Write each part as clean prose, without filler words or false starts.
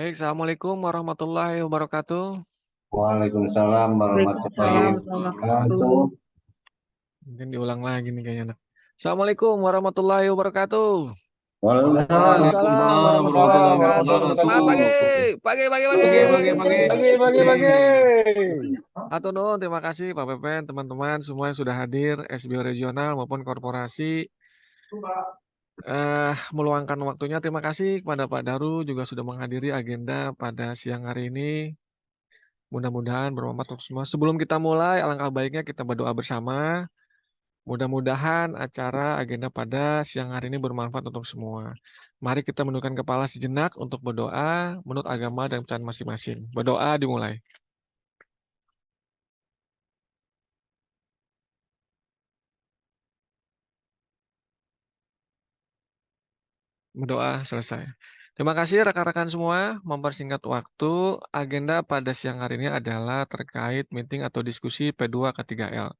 Baik, Assalamualaikum warahmatullahi wabarakatuh. Waalaikumsalam warahmatullahi Waalaikumsalam warahmatullahi wabarakatuh. wabarakatuh. Mungkin diulang lagi nih kayaknya. Assalamualaikum warahmatullahi wabarakatuh. Waalaikumsalam Waalaikumsalam warahmatullahi warahmatullahi wabarakatuh. Semangat wabarakatuh. pagi, pagi. Atau nuhun, terima kasih Pak Pepen, teman-teman semua yang sudah hadir, SBO regional maupun korporasi. Meluangkan waktunya. Terima kasih kepada Pak Daru juga sudah menghadiri agenda pada siang hari ini. Mudah-mudahan bermanfaat untuk semua. Sebelum kita mulai, alangkah baiknya kita berdoa bersama. Mudah-mudahan acara agenda pada siang hari ini bermanfaat untuk semua. Mari kita menundukkan kepala sejenak untuk berdoa menurut agama dan kepercayaan masing-masing. Berdoa dimulai. Berdoa selesai. Terima kasih rekan-rekan semua. Mempersingkat waktu, agenda pada siang hari ini adalah terkait meeting atau diskusi P2K3L.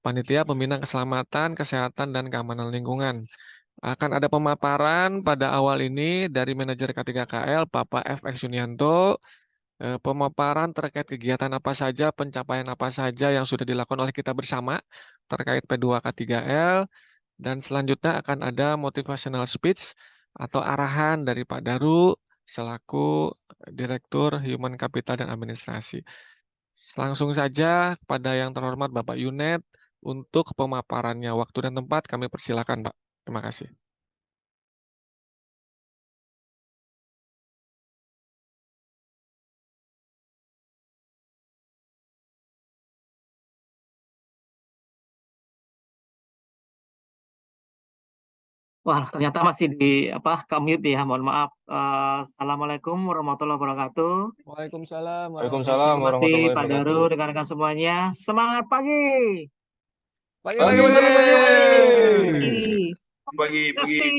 Panitia Pembina Keselamatan, Kesehatan, dan Keamanan Lingkungan. Akan ada pemaparan pada awal ini dari manajer K3KL, Bapak F.X. Yunianto, pemaparan terkait kegiatan apa saja, pencapaian apa saja yang sudah dilakukan oleh kita bersama terkait P2K3L, dan selanjutnya akan ada motivational speech atau arahan dari Pak Daru selaku Direktur Human Capital dan Administrasi. Langsung saja kepada yang terhormat Bapak Yunet untuk pemaparannya. Waktu dan tempat kami persilakan, Pak. Terima kasih. Wah, ternyata masih di mute ya. Mohon maaf. Assalamualaikum warahmatullahi wabarakatuh. Waalaikumsalam Yang saya Waalaikumsalam hormati warahmatullahi Pak Daru, wabarakatuh. rekan-rekan semuanya, semangat pagi. Pagi, Pagi, pagi, pagi. pagi, pagi, pagi. Safety,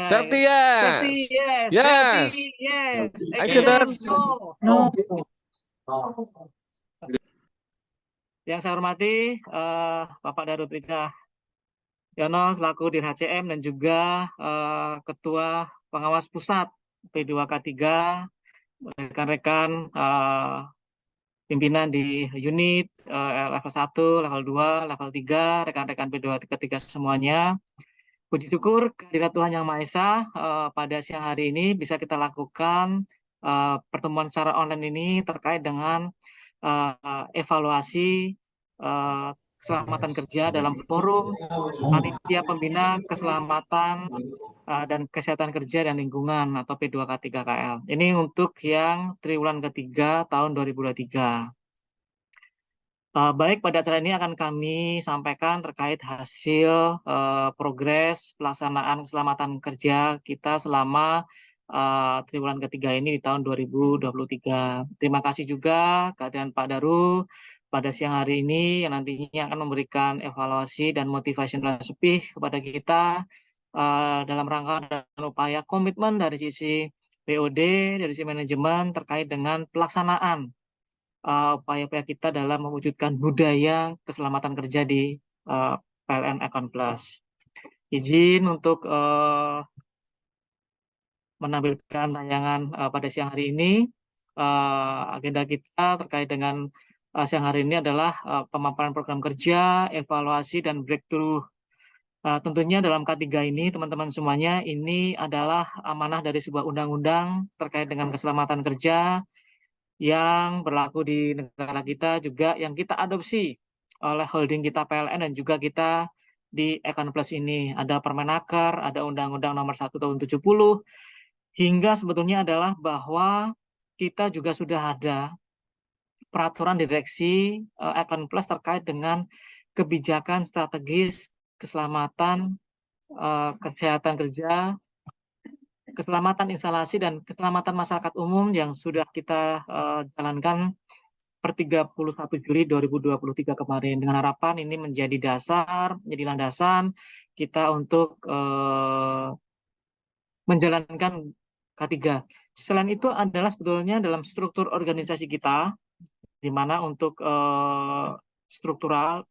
Safety, safety, yes. yes. Healthy, Yes. yes. Accident. Accident, no. Yang saya hormati Bapak Daru Trijah Yono selaku Dir HCM dan juga Ketua Pengawas Pusat P2K3, rekan-rekan pimpinan di unit level 1, level 2, level 3, rekan-rekan P2K3 semuanya. Puji syukur kehadirat Tuhan Yang Maha Esa, pada siang hari ini bisa kita lakukan pertemuan secara online ini terkait dengan evaluasi keselamatan kerja dalam forum Panitia Pembina Keselamatan dan Kesehatan Kerja dan Lingkungan atau P2K3KL. Ini untuk yang triwulan ketiga tahun 2023. Baik, pada acara ini akan kami sampaikan terkait hasil progres pelaksanaan keselamatan kerja kita selama triwulan ketiga ini di tahun 2023. Terima kasih juga kehadiran Pak Daru pada siang hari ini yang nantinya akan memberikan evaluasi dan motivational speech kepada kita dalam rangka dan upaya komitmen dari sisi BOD, dari sisi manajemen terkait dengan pelaksanaan upaya-upaya kita dalam mewujudkan budaya keselamatan kerja di PLN Econ Plus. Izin untuk menampilkan tayangan pada siang hari ini. Agenda kita terkait dengan siang hari ini adalah pemaparan program kerja, evaluasi, dan breakthrough. Tentunya dalam K3 ini, teman-teman semuanya, ini adalah amanah dari sebuah undang-undang terkait dengan keselamatan kerja yang berlaku di negara kita juga yang kita adopsi oleh holding kita PLN dan juga kita di Econ Plus ini. Ada Permenaker, ada Undang-Undang Nomor 1 Tahun 70, hingga sebetulnya adalah bahwa kita juga sudah ada peraturan direksi Econ Plus terkait dengan kebijakan strategis keselamatan kesehatan kerja, keselamatan instalasi, dan keselamatan masyarakat umum yang sudah kita jalankan per 31 Juli 2023 kemarin, dengan harapan ini menjadi dasar, menjadi landasan kita untuk menjalankan K3. Selain itu adalah sebetulnya dalam struktur organisasi kita, di mana untuk struktural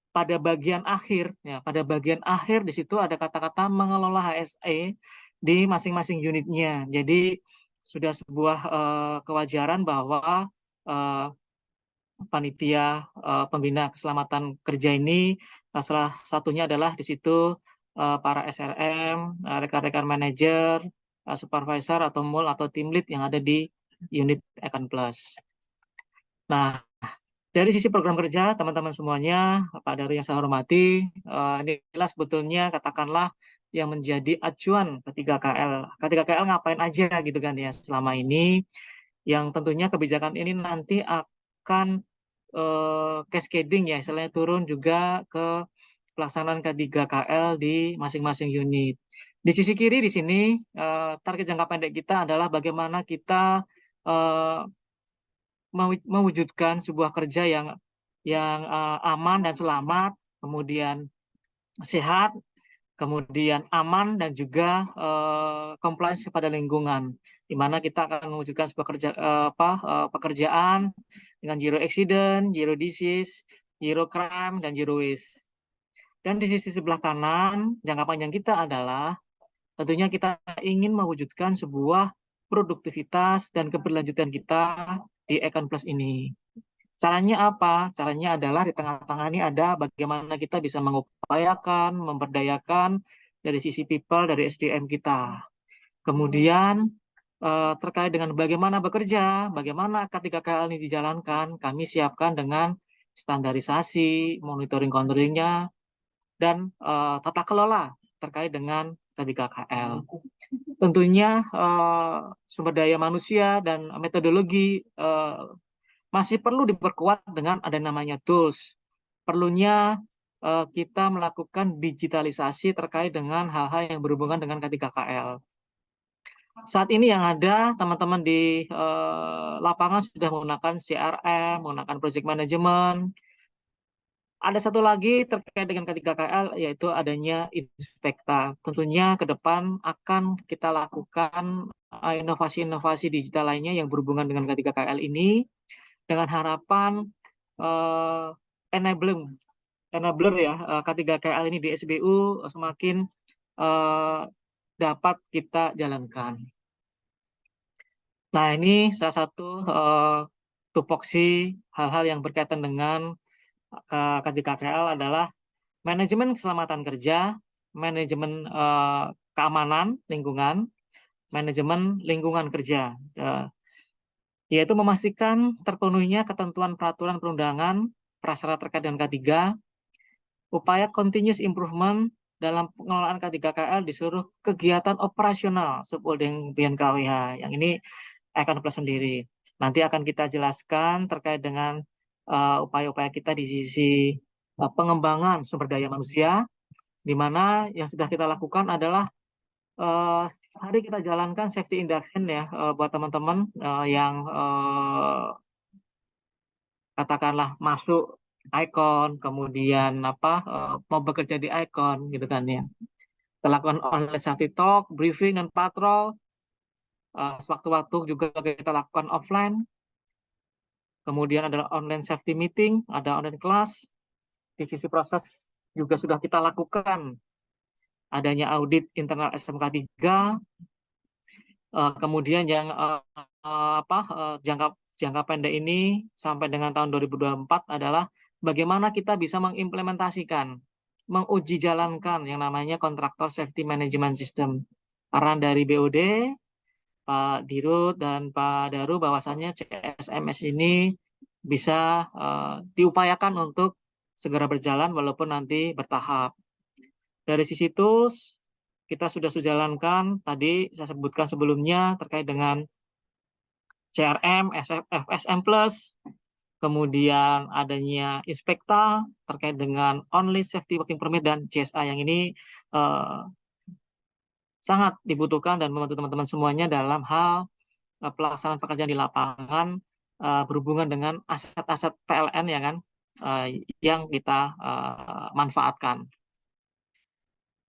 pada bagian akhir, ya, pada bagian akhir di situ ada kata-kata mengelola HSE di masing-masing unitnya. Jadi sudah sebuah kewajaran bahwa panitia pembina keselamatan kerja ini salah satunya adalah di situ para SRM, rekan-rekan manajer, supervisor atau mall atau team lead yang ada di unit Econ Plus. Nah, dari sisi program kerja teman-teman semuanya, Pak Daru yang saya hormati, inilah sebetulnya katakanlah yang menjadi acuan K3KL. K3KL ngapain aja gitu kan ya selama ini, yang tentunya kebijakan ini nanti akan cascading ya, istilahnya turun juga ke pelaksanaan K3KL di masing-masing unit. Di sisi kiri di sini target jangka pendek kita adalah bagaimana kita mewujudkan sebuah kerja yang aman dan selamat, kemudian sehat, kemudian aman dan juga compliance pada lingkungan, di mana kita akan mewujudkan sebuah pekerjaan dengan zero accident, zero disease, zero crime, dan zero waste. Dan di sisi sebelah kanan, jangka panjang kita adalah tentunya kita ingin mewujudkan sebuah produktivitas dan keberlanjutan kita di Econ Plus ini. Caranya apa? Caranya adalah di tengah-tengah ini ada bagaimana kita bisa mengupayakan, memberdayakan dari sisi people, dari SDM kita. Kemudian terkait dengan bagaimana bekerja, bagaimana K3KL ini dijalankan, kami siapkan dengan standarisasi, monitoring controlling-nya, dan tata kelola terkait dengan K3KL. Tentunya sumber daya manusia dan metodologi masih perlu diperkuat dengan ada namanya tools. Perlunya kita melakukan digitalisasi terkait dengan hal-hal yang berhubungan dengan K3KL. Saat ini yang ada teman-teman di lapangan sudah menggunakan CRM, menggunakan project management. Ada satu lagi terkait dengan K3KL, yaitu adanya Inspekta. Tentunya ke depan akan kita lakukan inovasi-inovasi digital lainnya yang berhubungan dengan K3KL ini, dengan harapan enabler ya K3KL ini di SBU semakin dapat kita jalankan. Nah, ini salah satu tupoksi hal-hal yang berkaitan dengan K3KL adalah manajemen keselamatan kerja, manajemen keamanan lingkungan, manajemen lingkungan kerja, yaitu memastikan terpenuhinya ketentuan peraturan perundangan, prasyarat terkait dengan K3, upaya continuous improvement dalam pengelolaan K3KL di seluruh kegiatan operasional subholding BNKWH. Yang ini Econ Plus sendiri. Nanti akan kita jelaskan terkait dengan upaya-upaya kita di sisi pengembangan sumber daya manusia, di mana yang sudah kita lakukan adalah hari kita jalankan safety induction ya buat teman-teman yang katakanlah masuk Icon, kemudian mau bekerja di Icon gitu kan ya. Kita lakukan online safety talk, briefing dan patrol. Sewaktu-waktu juga kita lakukan offline. Kemudian adalah online safety meeting, ada online kelas. Di sisi proses juga sudah kita lakukan adanya audit internal SMK 3. Kemudian yang jangka pendek ini sampai dengan tahun 2024 adalah bagaimana kita bisa mengimplementasikan, menguji jalankan yang namanya Kontraktor Safety Management System. Arahan dari BOD, Pak Dirut dan Pak Daru bahwasannya CSMS ini bisa diupayakan untuk segera berjalan walaupun nanti bertahap. Dari sisi tools, kita sudah jalankan, tadi saya sebutkan sebelumnya terkait dengan CRM, FSM+, kemudian adanya Inspekta terkait dengan Only Safety Working Permit dan CSA yang ini sangat dibutuhkan dan membantu teman-teman semuanya dalam hal pelaksanaan pekerjaan di lapangan berhubungan dengan aset-aset PLN ya kan yang kita manfaatkan.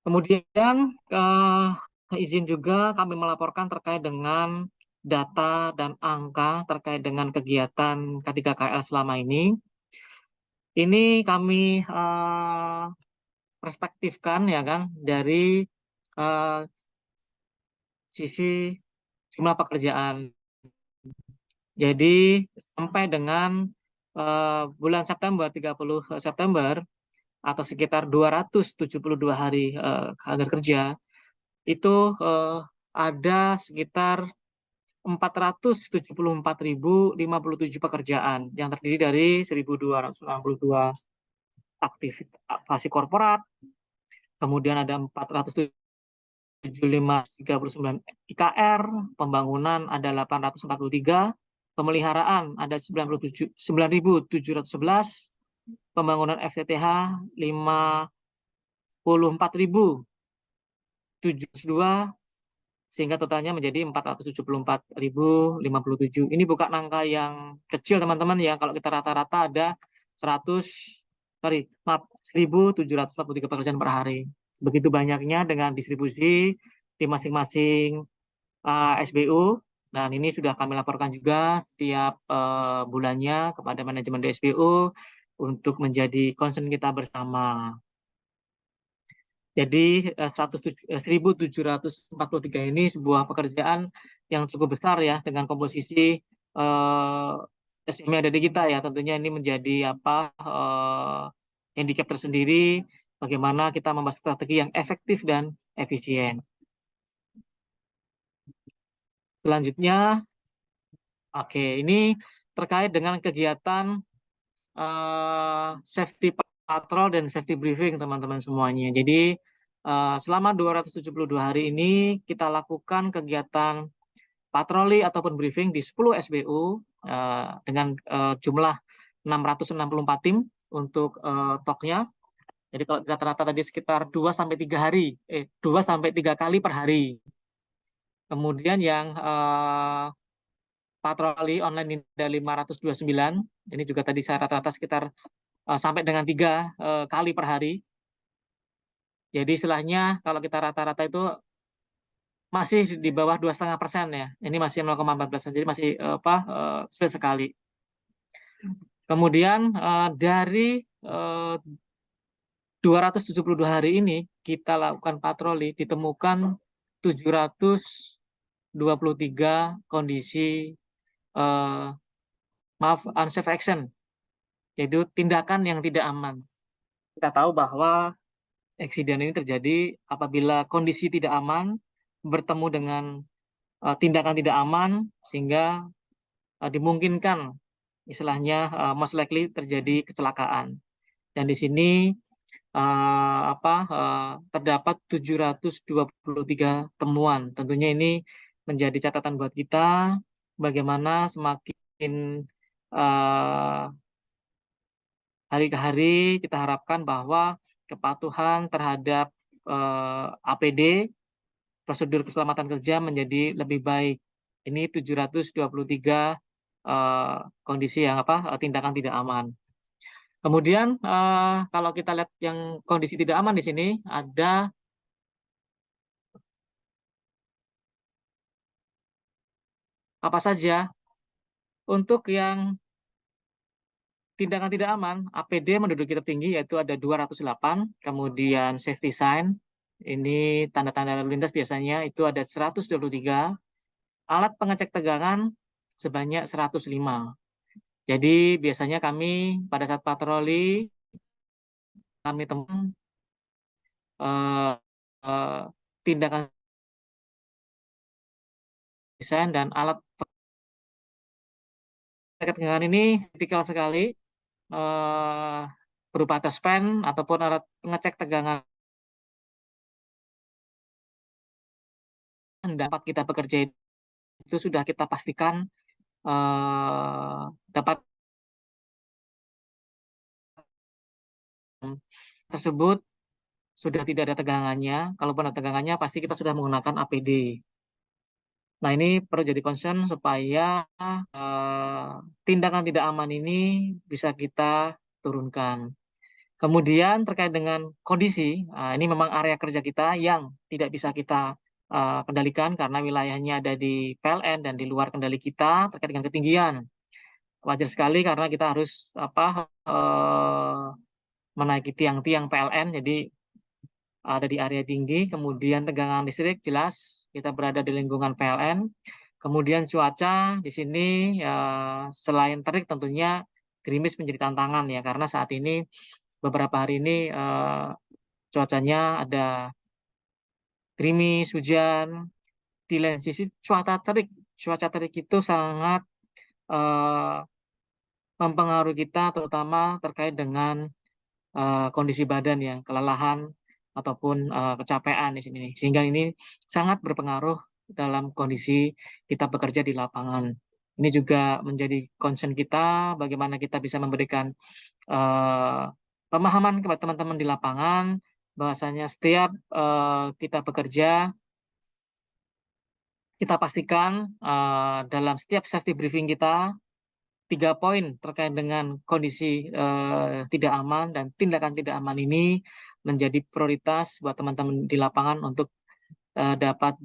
Kemudian izin juga kami melaporkan terkait dengan data dan angka terkait dengan kegiatan K3KL selama ini. Ini kami perspektifkan ya kan dari sisi jumlah pekerjaan. Jadi sampai dengan bulan September, 30 September, atau sekitar 272 hari kalender kerja, itu ada sekitar 474.057 pekerjaan yang terdiri dari 1.262 aktivasi korporat, kemudian ada 475.039 IKR, pembangunan ada 843, pemeliharaan ada 9.711, pembangunan FTTH 54.072, sehingga totalnya menjadi 474.057. Ini bukan angka yang kecil, teman-teman ya. Kalau kita rata-rata ada 1.743 pekerjaan per hari. Begitu banyaknya dengan distribusi di masing-masing SBU. Dan ini sudah kami laporkan juga setiap bulannya kepada manajemen di SBU untuk menjadi concern kita bersama. Jadi 1.743 ini sebuah pekerjaan yang cukup besar ya, dengan komposisi SDM yang ada di kita ya. Tentunya ini menjadi handicap tersendiri bagaimana kita membuat strategi yang efektif dan efisien. Selanjutnya, ini terkait dengan kegiatan safety patrol dan safety briefing, teman-teman semuanya. Jadi selama 272 hari ini kita lakukan kegiatan patroli ataupun briefing di 10 SBU dengan jumlah 664 tim untuk TOK-nya. Jadi kalau rata-rata tadi sekitar 2 sampai 3 kali per hari. Kemudian yang patroli online ini ada 529. Ini juga tadi saya rata-rata sekitar sampai dengan 3 kali per hari. Jadi istilahnya kalau kita rata-rata itu masih di bawah 2,5% ya. Ini masih 0,14%. Jadi masih sulit sekali. Kemudian dari 272 hari ini kita lakukan patroli, ditemukan 723 kondisi unsafe action, yaitu tindakan yang tidak aman. Kita tahu bahwa eksiden ini terjadi apabila kondisi tidak aman bertemu dengan tindakan tidak aman, sehingga dimungkinkan istilahnya most likely terjadi kecelakaan. Dan di sini terdapat 723 temuan. Tentunya ini menjadi catatan buat kita bagaimana semakin hari ke hari kita harapkan bahwa kepatuhan terhadap APD, prosedur keselamatan kerja, menjadi lebih baik. Ini 723 kondisi yang tindakan tidak aman. Kemudian kalau kita lihat yang kondisi tidak aman di sini ada apa saja. Untuk yang tindakan tidak aman, APD menduduki tertinggi, yaitu ada 208. Kemudian safety sign, ini tanda-tanda lalu lintas biasanya itu ada 123. Alat pengecek tegangan sebanyak 105. Jadi biasanya kami pada saat patroli kami temukan tindakan desain dan alat pengecek tegangan ini kritikal sekali, berupa tes pen ataupun alat pengecek tegangan dapat kita bekerja itu sudah kita pastikan dapat tersebut sudah tidak ada tegangannya. Kalaupun ada tegangannya, pasti kita sudah menggunakan APD. Nah, ini perlu jadi concern supaya tindakan tidak aman ini bisa kita turunkan. Kemudian terkait dengan kondisi, ini memang area kerja kita yang tidak bisa kita kendalikan karena wilayahnya ada di PLN dan di luar kendali kita terkait dengan ketinggian. Wajar sekali karena kita harus menaiki tiang-tiang PLN, jadi ada di area tinggi. Kemudian tegangan listrik, jelas kita berada di lingkungan PLN. Kemudian cuaca di sini selain terik tentunya gerimis menjadi tantangan ya, karena saat ini beberapa hari ini cuacanya ada gerimis, hujan. Di lain sisi cuaca terik itu sangat eh, mempengaruhi kita, terutama terkait dengan kondisi badan ya, kelelahan ataupun kecapean di sini. Sehingga ini sangat berpengaruh dalam kondisi kita bekerja di lapangan. Ini juga menjadi concern kita, bagaimana kita bisa memberikan eh, pemahaman kepada teman-teman di lapangan, bahwasanya setiap kita bekerja, kita pastikan dalam setiap safety briefing kita 3 poin terkait dengan kondisi tidak aman dan tindakan tidak aman ini menjadi prioritas buat teman-teman di lapangan untuk dapat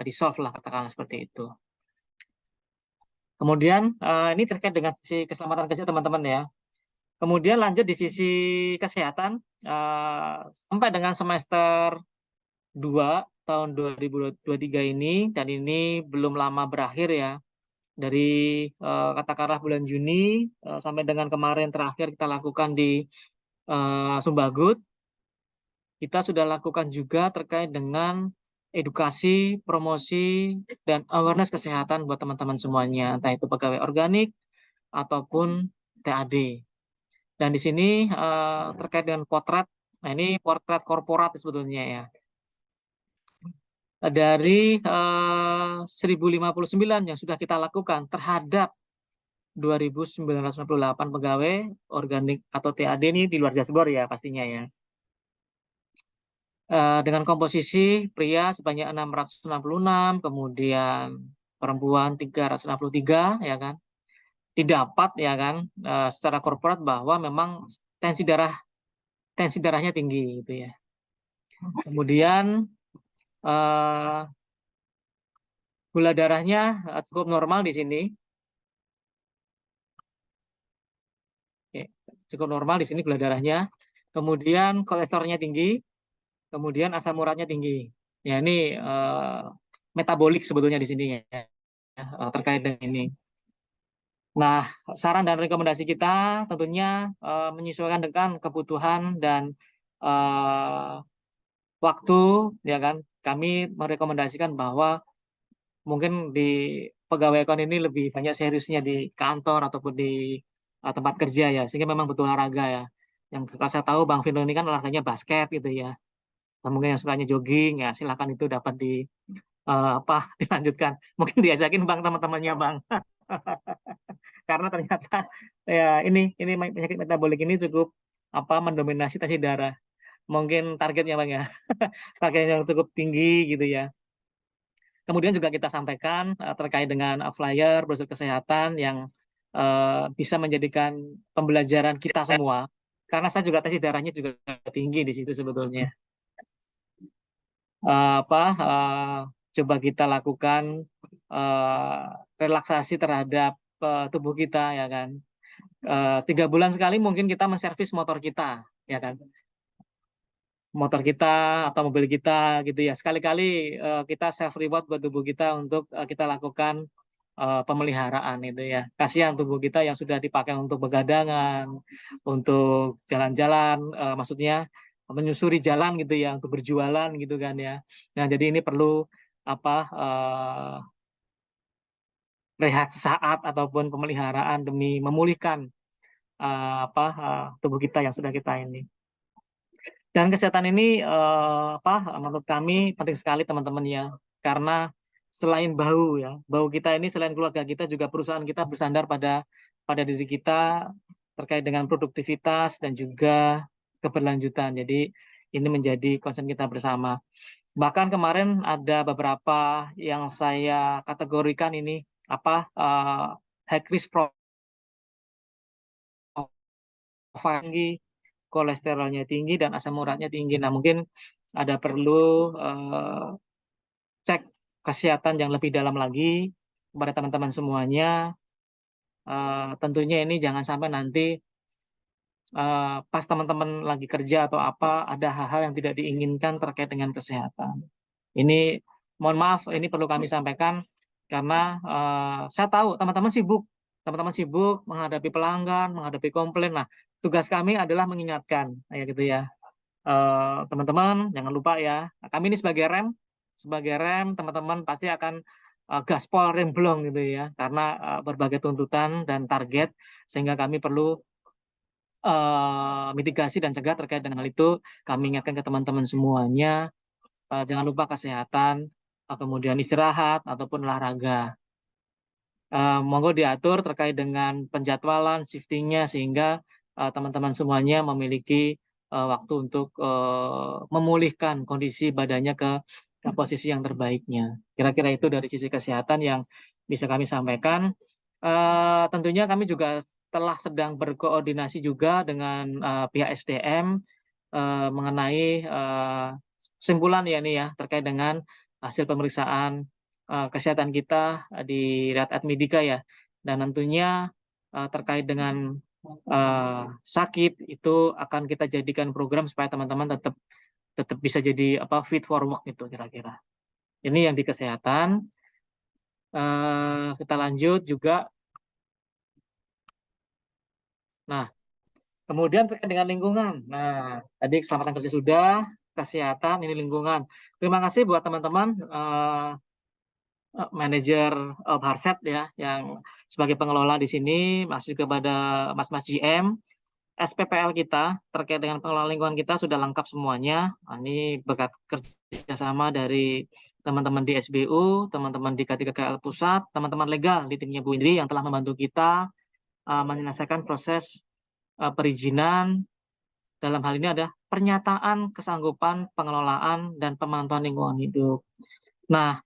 di-solve lah, katakanlah seperti itu. Kemudian ini terkait dengan sisi keselamatan kerja teman-teman ya. Kemudian lanjut di sisi kesehatan sampai dengan semester 2 tahun 2023 ini, dan ini belum lama berakhir ya. Dari katakanlah bulan Juni sampai dengan kemarin terakhir kita lakukan di Sumbagut, kita sudah lakukan juga terkait dengan edukasi, promosi, dan awareness kesehatan buat teman-teman semuanya, entah itu pegawai organik ataupun TAD. Dan di sini terkait dengan potret, nah ini potret korporat sebetulnya ya. Dari 1059 yang sudah kita lakukan terhadap 2.998 pegawai organik atau TAD ini di luar Jasbor ya pastinya ya. Dengan komposisi pria sebanyak 666, kemudian perempuan 363 ya kan. Didapat ya kan secara korporat bahwa memang tensi darahnya tinggi gitu ya. Kemudian gula darahnya cukup normal di sini. Oke, cukup normal di sini gula darahnya. Kemudian kolesterolnya tinggi, kemudian asam uratnya tinggi. Ya ini metabolik sebetulnya di sini ya terkait dengan ini. Nah, saran dan rekomendasi kita tentunya menyesuaikan dengan kebutuhan dan waktu, ya kan. Kami merekomendasikan bahwa mungkin di pegawai ekon ini lebih banyak seriusnya di kantor ataupun di tempat kerja ya, sehingga memang butuh olahraga ya. Yang saya tahu Bang Vino ini kan olahraganya basket gitu ya. Nah, mungkin yang sukanya jogging ya silakan itu dapat dilanjutkan. Mungkin diajakin Bang teman-temannya Bang. Karena ternyata ya ini penyakit metabolik ini cukup mendominasi tensi darah. Mungkin targetnya Bang ya. Targetnya yang cukup tinggi gitu ya. Kemudian juga kita sampaikan terkait dengan flyer brosur kesehatan yang bisa menjadikan pembelajaran kita semua. Karena saya juga tensi darahnya juga tinggi di situ sebetulnya. Coba kita lakukan relaksasi terhadap tubuh kita ya kan. 3 bulan sekali mungkin kita menservis motor kita ya kan, motor kita atau mobil kita gitu ya. Sekali-kali kita self reward buat tubuh kita untuk kita lakukan pemeliharaan itu ya. Kasihan tubuh kita yang sudah dipakai untuk begadangan, untuk jalan-jalan, maksudnya menyusuri jalan gitu ya, untuk berjualan gitu kan ya. Nah, jadi ini perlu rehat sesaat ataupun pemeliharaan demi memulihkan tubuh kita yang sudah kita ini. Dan kesehatan ini menurut kami penting sekali teman-teman ya, karena selain bau ya, bau kita ini selain keluarga kita juga perusahaan kita bersandar pada diri kita terkait dengan produktivitas dan juga keberlanjutan. Jadi ini menjadi concern kita bersama. Bahkan kemarin ada beberapa yang saya kategorikan ini high risk profile tinggi, kolesterolnya tinggi dan asam uratnya tinggi. Nah, mungkin ada perlu cek kesehatan yang lebih dalam lagi kepada teman-teman semuanya. Tentunya ini jangan sampai nanti pas teman-teman lagi kerja atau ada hal-hal yang tidak diinginkan terkait dengan kesehatan. Ini mohon maaf, ini perlu kami sampaikan karena saya tahu teman-teman sibuk menghadapi pelanggan, menghadapi komplain. Nah, tugas kami adalah mengingatkan, kayak gitu ya. Teman-teman jangan lupa ya, kami ini sebagai rem, teman-teman pasti akan gaspol remblong gitu ya, karena berbagai tuntutan dan target, sehingga kami perlu mitigasi dan cegah terkait dengan hal itu. Kami ingatkan ke teman-teman semuanya, jangan lupa kesehatan, kemudian istirahat ataupun olahraga. Monggo diatur terkait dengan penjadwalan shiftingnya, sehingga teman-teman semuanya memiliki waktu untuk memulihkan kondisi badannya ke posisi yang terbaiknya. Kira-kira itu dari sisi kesehatan yang bisa kami sampaikan. Tentunya kami juga telah sedang berkoordinasi juga dengan pihak SDM mengenai kesimpulan ya ini ya terkait dengan hasil pemeriksaan kesehatan kita di Riyad Admedika ya, dan tentunya terkait dengan sakit itu akan kita jadikan program supaya teman-teman tetap bisa jadi fit for work itu kira-kira. Ini yang di kesehatan. Kita lanjut juga. Nah, kemudian terkait dengan lingkungan. Nah, tadi keselamatan kerja sudah, kesehatan, ini lingkungan. Terima kasih buat teman-teman manajer Harset ya, yang sebagai pengelola di sini, masuk kepada Mas GM. SPPL kita terkait dengan pengelolaan lingkungan kita sudah lengkap semuanya. Ini berkat kerjasama dari teman-teman di SBU, teman-teman di K3KL Pusat, teman-teman legal di timnya Bu Indri yang telah membantu kita menyelesaikan proses perizinan. Dalam hal ini ada pernyataan kesanggupan pengelolaan dan pemantauan lingkungan hidup. Nah,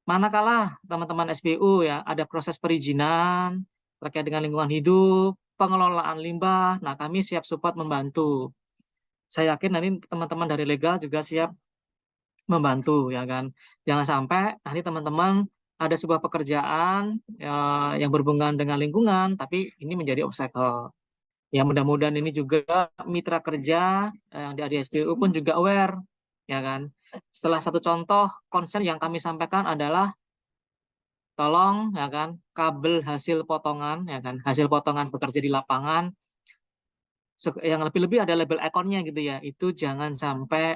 manakala teman-teman SBU ya ada proses perizinan terkait dengan lingkungan hidup, pengelolaan limbah, nah kami siap support membantu. Saya yakin nanti teman-teman dari legal juga siap membantu ya kan. Jangan sampai nanti teman-teman ada sebuah pekerjaan yang berhubungan dengan lingkungan tapi ini menjadi obstacle. Ya mudah-mudahan ini juga mitra kerja yang di SBU pun juga aware ya kan. Setelah satu contoh concern yang kami sampaikan adalah tolong ya kan kabel hasil potongan ya kan, hasil potongan bekerja di lapangan yang lebih-lebih ada label ekornya gitu ya, itu jangan sampai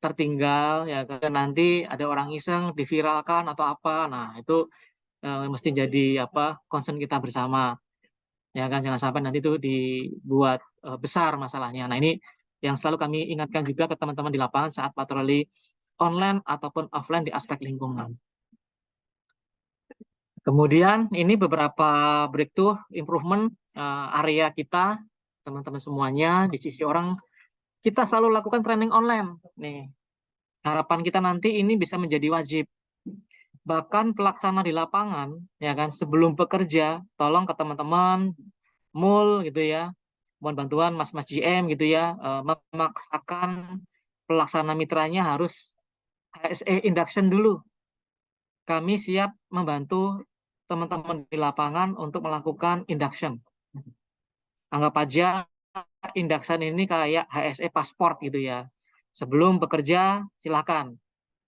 tertinggal ya kan, nanti ada orang iseng diviralkan atau apa. Nah itu mesti jadi concern kita bersama ya kan, jangan sampai nanti itu dibuat besar masalahnya. Nah ini yang selalu kami ingatkan juga ke teman-teman di lapangan saat patroli online ataupun offline di aspek lingkungan. Kemudian ini beberapa breakthrough improvement area kita, teman-teman semuanya. Di sisi orang, kita selalu lakukan training online. Nih, harapan kita nanti ini bisa menjadi wajib. Bahkan pelaksana di lapangan, ya kan, sebelum bekerja, tolong ke teman-teman mul gitu ya, mohon bantuan Mas GM gitu ya, memaksakan pelaksana mitranya harus HSE induction dulu. Kami siap membantu teman-teman di lapangan untuk melakukan induction. Anggap aja induction ini kayak HSE pasport gitu ya. Sebelum bekerja, silakan.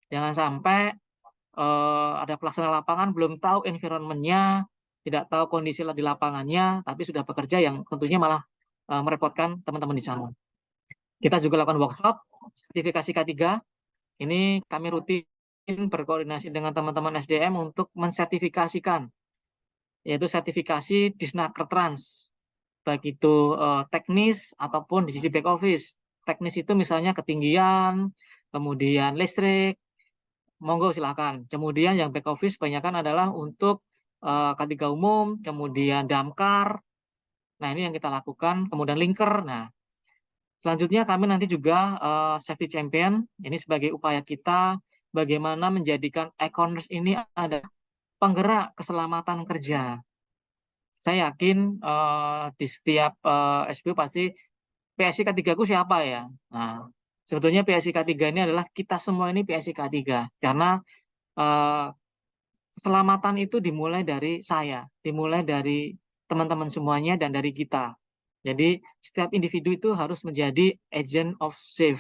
Jangan sampai ada pelaksana lapangan belum tahu environment-nya, tidak tahu kondisi di lapangannya, tapi sudah bekerja yang tentunya malah merepotkan teman-teman di sana. Kita juga lakukan workshop sertifikasi K3. Ini kami rutin berkoordinasi dengan teman-teman SDM untuk mensertifikasikan, yaitu sertifikasi Disnaker Trans, baik itu teknis ataupun di sisi back office. Teknis itu misalnya ketinggian, kemudian listrik, monggo silakan. Kemudian yang back office kebanyakan adalah untuk K3 umum, kemudian damkar. Nah ini yang kita lakukan, kemudian linker. Nah selanjutnya kami nanti juga safety champion, ini sebagai upaya kita bagaimana menjadikan e-commerce ini ada penggerak keselamatan kerja. Saya yakin di setiap SBU pasti PSI K3 ku siapa ya. Nah, sebetulnya PSI K3 ini adalah kita semua ini PSI K3 karena keselamatan itu dimulai dari saya, dimulai dari teman-teman semuanya dan dari kita. Jadi setiap individu itu harus menjadi agent of safe.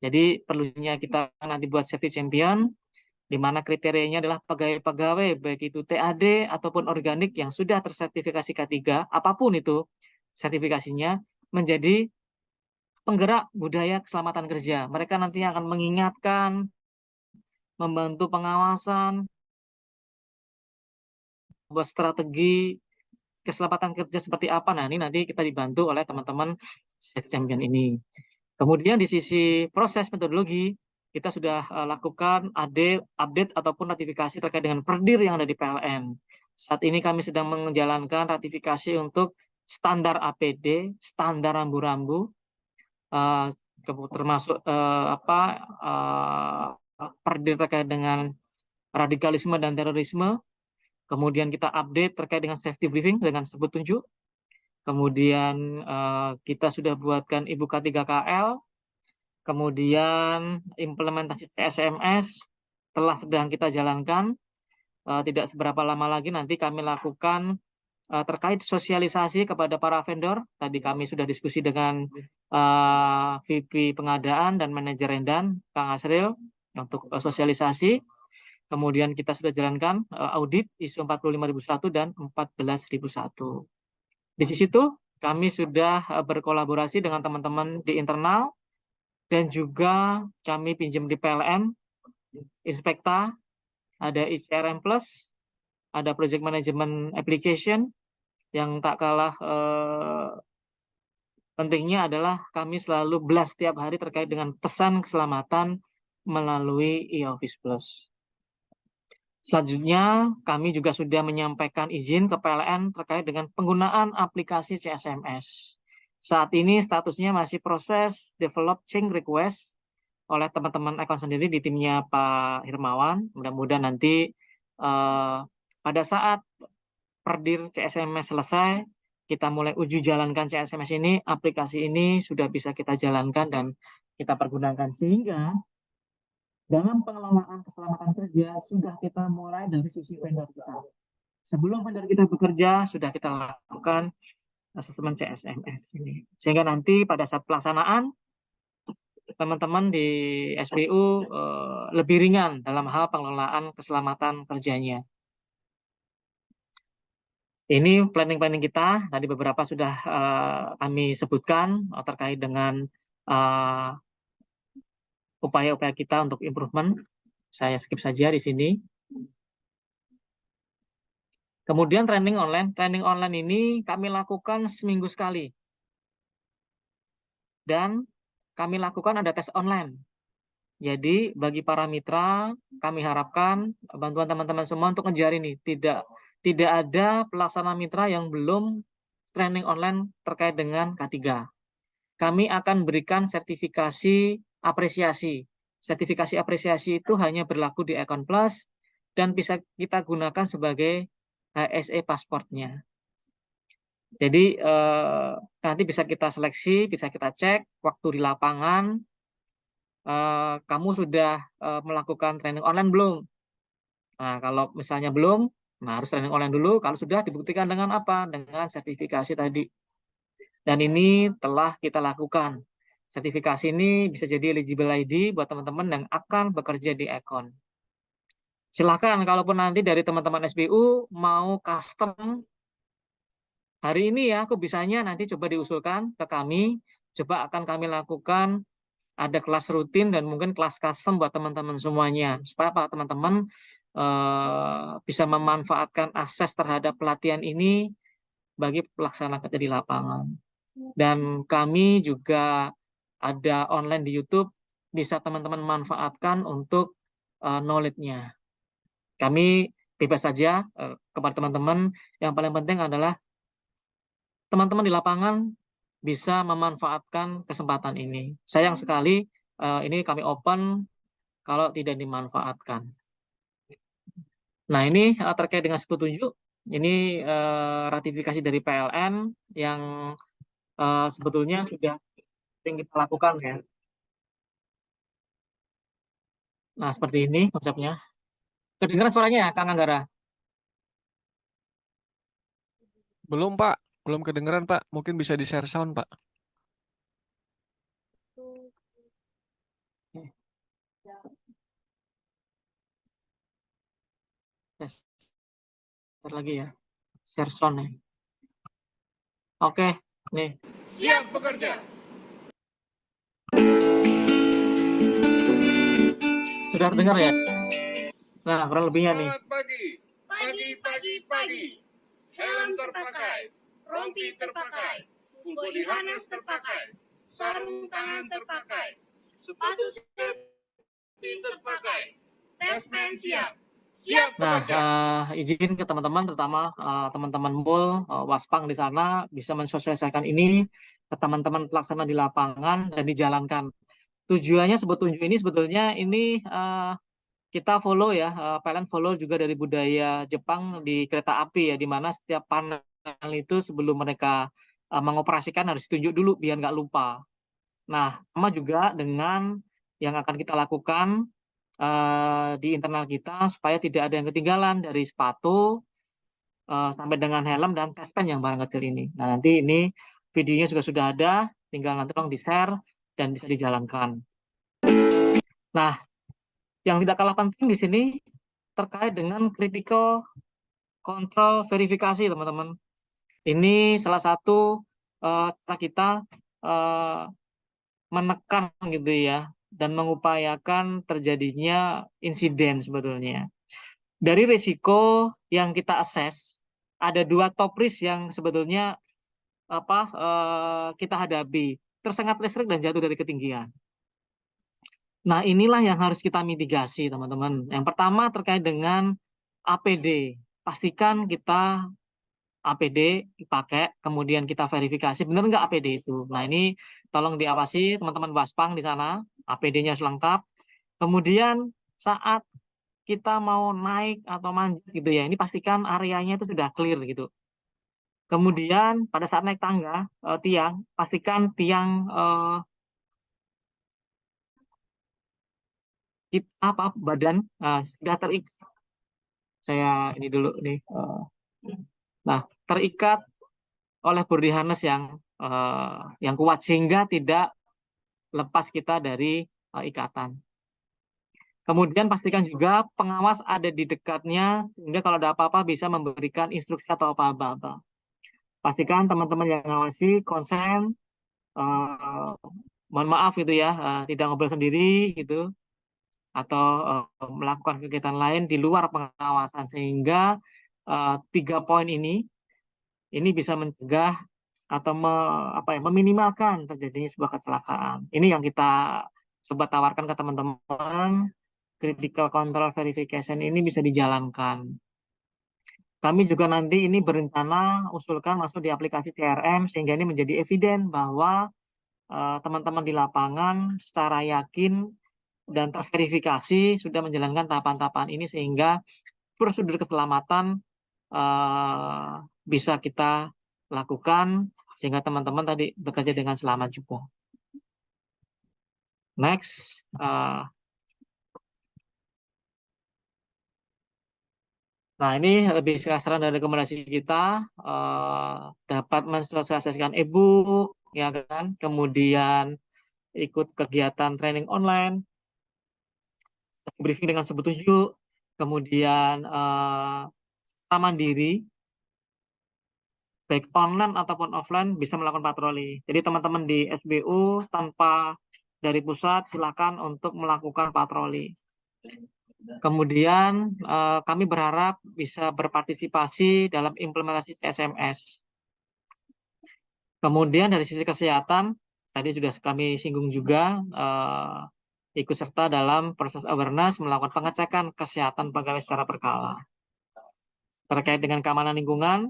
Jadi perlunya kita nanti buat safety champion di mana kriterianya adalah pegawai-pegawai baik itu TAD ataupun organik yang sudah tersertifikasi K3, apapun itu sertifikasinya, menjadi penggerak budaya keselamatan kerja. Mereka nantinya akan mengingatkan, membantu pengawasan, buat strategi keselamatan kerja seperti apa. Nah, ini nanti kita dibantu oleh teman-teman Safety Champion ini. Kemudian di sisi proses metodologi, kita sudah lakukan update ataupun ratifikasi terkait dengan perdir yang ada di PLN. Saat ini kami sedang menjalankan ratifikasi untuk standar APD, standar rambu-rambu, termasuk perdir terkait dengan radikalisme dan terorisme. Kemudian kita update terkait dengan safety briefing dengan sebut tunjuk. Kemudian kita sudah buatkan Ibu K3KL. Kemudian implementasi CSMS telah sedang kita jalankan. Tidak seberapa lama lagi nanti kami lakukan terkait sosialisasi kepada para vendor. Tadi kami sudah diskusi dengan VP pengadaan dan manajer Rendan, Kang Asril, untuk sosialisasi. Kemudian kita sudah jalankan audit ISO 45001 dan 14001. Di situ kami sudah berkolaborasi dengan teman-teman di internal dan juga kami pinjam di PLN, Inspekta, ada ICRM Plus, ada Project Management Application, yang tak kalah pentingnya adalah kami selalu blast setiap hari terkait dengan pesan keselamatan melalui e-Office Plus. Selanjutnya, kami juga sudah menyampaikan izin ke PLN terkait dengan penggunaan aplikasi CSMS. Saat ini statusnya masih proses develop change request oleh teman-teman Econ sendiri di timnya Pak Hirmawan. Mudah-mudahan nanti pada saat perdir CSMS selesai, kita mulai uji jalankan CSMS ini, aplikasi ini sudah bisa kita jalankan dan kita pergunakan, sehingga dalam pengelolaan keselamatan kerja sudah kita mulai dari sisi vendor kita. Sebelum vendor kita bekerja, sudah kita lakukan asesmen CSMS ini. Sehingga nanti pada saat pelaksanaan, teman-teman di SBU lebih ringan dalam hal pengelolaan keselamatan kerjanya. Ini planning-planning kita, tadi beberapa sudah kami sebutkan terkait dengan upaya-upaya kita untuk improvement. Saya skip saja di sini. Kemudian training online ini kami lakukan seminggu sekali. Dan kami lakukan ada tes online. Jadi bagi para mitra, kami harapkan bantuan teman-teman semua untuk ngejar ini. Tidak ada pelaksana mitra yang belum training online terkait dengan K3. Kami akan berikan sertifikasi apresiasi. Sertifikasi apresiasi itu hanya berlaku di Econ Plus dan bisa kita gunakan sebagai HSE pasportnya. Jadi nanti bisa kita seleksi, bisa kita cek waktu di lapangan. Kamu sudah melakukan training online belum? Nah, kalau misalnya belum, nah harus training online dulu. Kalau sudah, dibuktikan dengan apa? Dengan sertifikasi tadi. Dan ini telah kita lakukan. Sertifikasi ini bisa jadi eligible ID buat teman-teman yang akan bekerja di Econ. Silahkan, kalaupun nanti dari teman-teman SBU mau custom, hari ini ya aku bisanya nanti coba diusulkan ke kami, coba akan kami lakukan ada kelas rutin dan mungkin kelas custom buat teman-teman semuanya, supaya teman-teman bisa memanfaatkan akses terhadap pelatihan ini bagi pelaksana kerja di lapangan. Dan kami juga ada online di YouTube, bisa teman-teman manfaatkan untuk knowledge-nya. Kami bebas saja kepada teman-teman, yang paling penting adalah teman-teman di lapangan bisa memanfaatkan kesempatan ini. Sayang sekali ini kami open kalau tidak dimanfaatkan. Nah, ini terkait dengan petunjuk, ini ratifikasi dari PLN yang sebetulnya sudah kita lakukan ya. Nah, seperti ini konsepnya. Kedengaran suaranya ya, Kang Anggara? Belum, Pak. Belum kedengeran, Pak. Mungkin bisa di-share sound, Pak. Ntar lagi ya, share sound ya. Oke, nih. Siap bekerja. Sudah dengar ya? Nah, kurang lebihnya nih. Semangat pagi. Pagi, pagi, pagi. Helm terpakai. Rompi terpakai. Full body harness terpakai. Sarung tangan terpakai. Sepatu safety terpakai. Tes pen siap. Siap Nah, bekerja. izin ke teman-teman, terutama teman-teman MUL, Waspang di sana bisa mensosialisasikan ini ke teman-teman pelaksana di lapangan dan dijalankan. Tujuannya ini sebetulnya ini kita follow ya, PLN follow juga dari budaya Jepang di kereta api ya, di mana setiap panel itu sebelum mereka mengoperasikan harus ditunjuk dulu biar nggak lupa. Nah, sama juga dengan yang akan kita lakukan di internal kita supaya tidak ada yang ketinggalan dari sepatu sampai dengan helm dan tes pen yang barang kecil ini. Nah, nanti ini videonya juga sudah ada, tinggal nanti tolong di-share dan bisa dijalankan. Nah, yang tidak kalah penting di sini terkait dengan critical control verifikasi, teman-teman. Ini salah satu cara kita menekan gitu ya dan mengupayakan terjadinya insiden sebetulnya. Dari risiko yang kita assess, ada 2 top risk yang sebetulnya kita hadapi, tersengat listrik dan jatuh dari ketinggian. Nah, inilah yang harus kita mitigasi, teman-teman. Yang pertama terkait dengan APD. Pastikan kita APD dipakai, kemudian kita verifikasi benar nggak APD itu. Nah, ini tolong diawasi teman-teman Waspang di sana, APD-nya harus lengkap. Kemudian saat kita mau naik atau manjat gitu ya, ini pastikan areanya itu sudah clear gitu. Kemudian pada saat naik tangga, tiang, pastikan tiang kita badan sudah terikat. Saya ini dulu nih. Nah, terikat oleh body harness yang kuat sehingga tidak lepas kita dari ikatan. Kemudian pastikan juga pengawas ada di dekatnya sehingga kalau ada apa-apa bisa memberikan instruksi atau apa-apa. Pastikan teman-teman yang ngawasi konsen, mohon maaf gitu ya, tidak ngobrol sendiri gitu atau melakukan kegiatan lain di luar pengawasan sehingga 3 poin ini bisa mencegah atau meminimalkan terjadinya sebuah kecelakaan. Ini yang kita coba tawarkan ke teman-teman. Critical control verification ini bisa dijalankan. Kami juga nanti ini berencana usulkan masuk di aplikasi CRM sehingga ini menjadi eviden bahwa teman-teman di lapangan secara yakin dan terverifikasi sudah menjalankan tahapan-tahapan ini sehingga prosedur keselamatan bisa kita lakukan sehingga teman-teman tadi bekerja dengan selamat juga. Next, nah ini lebih saran dan rekomendasi kita dapat mensosialisasikan e-book, ya kan, kemudian ikut kegiatan training online, briefing dengan sepetunjuk, kemudian mandiri, baik online ataupun offline bisa melakukan patroli. Jadi teman-teman di SBU tanpa dari pusat silakan untuk melakukan patroli. Kemudian kami berharap bisa berpartisipasi dalam implementasi CSMS. Kemudian dari sisi kesehatan, tadi sudah kami singgung juga, ikut serta dalam proses awareness melakukan pengecekan kesehatan pegawai secara berkala. Terkait dengan keamanan lingkungan,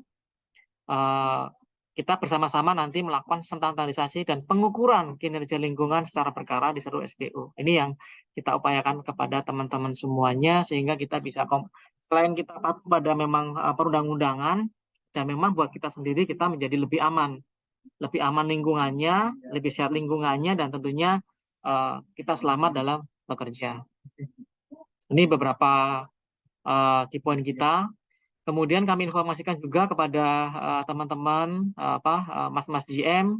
kita bersama-sama nanti melakukan standarisasi dan pengukuran kinerja lingkungan secara berkala di seluruh SBU. Ini yang kita upayakan kepada teman-teman semuanya sehingga kita bisa selain kita patuh pada memang perundang-undangan dan memang buat kita sendiri kita menjadi lebih aman lingkungannya, lebih sehat lingkungannya dan tentunya kita selamat dalam bekerja. Ini beberapa key point kita. Kemudian kami informasikan juga kepada teman-teman mas-mas GM.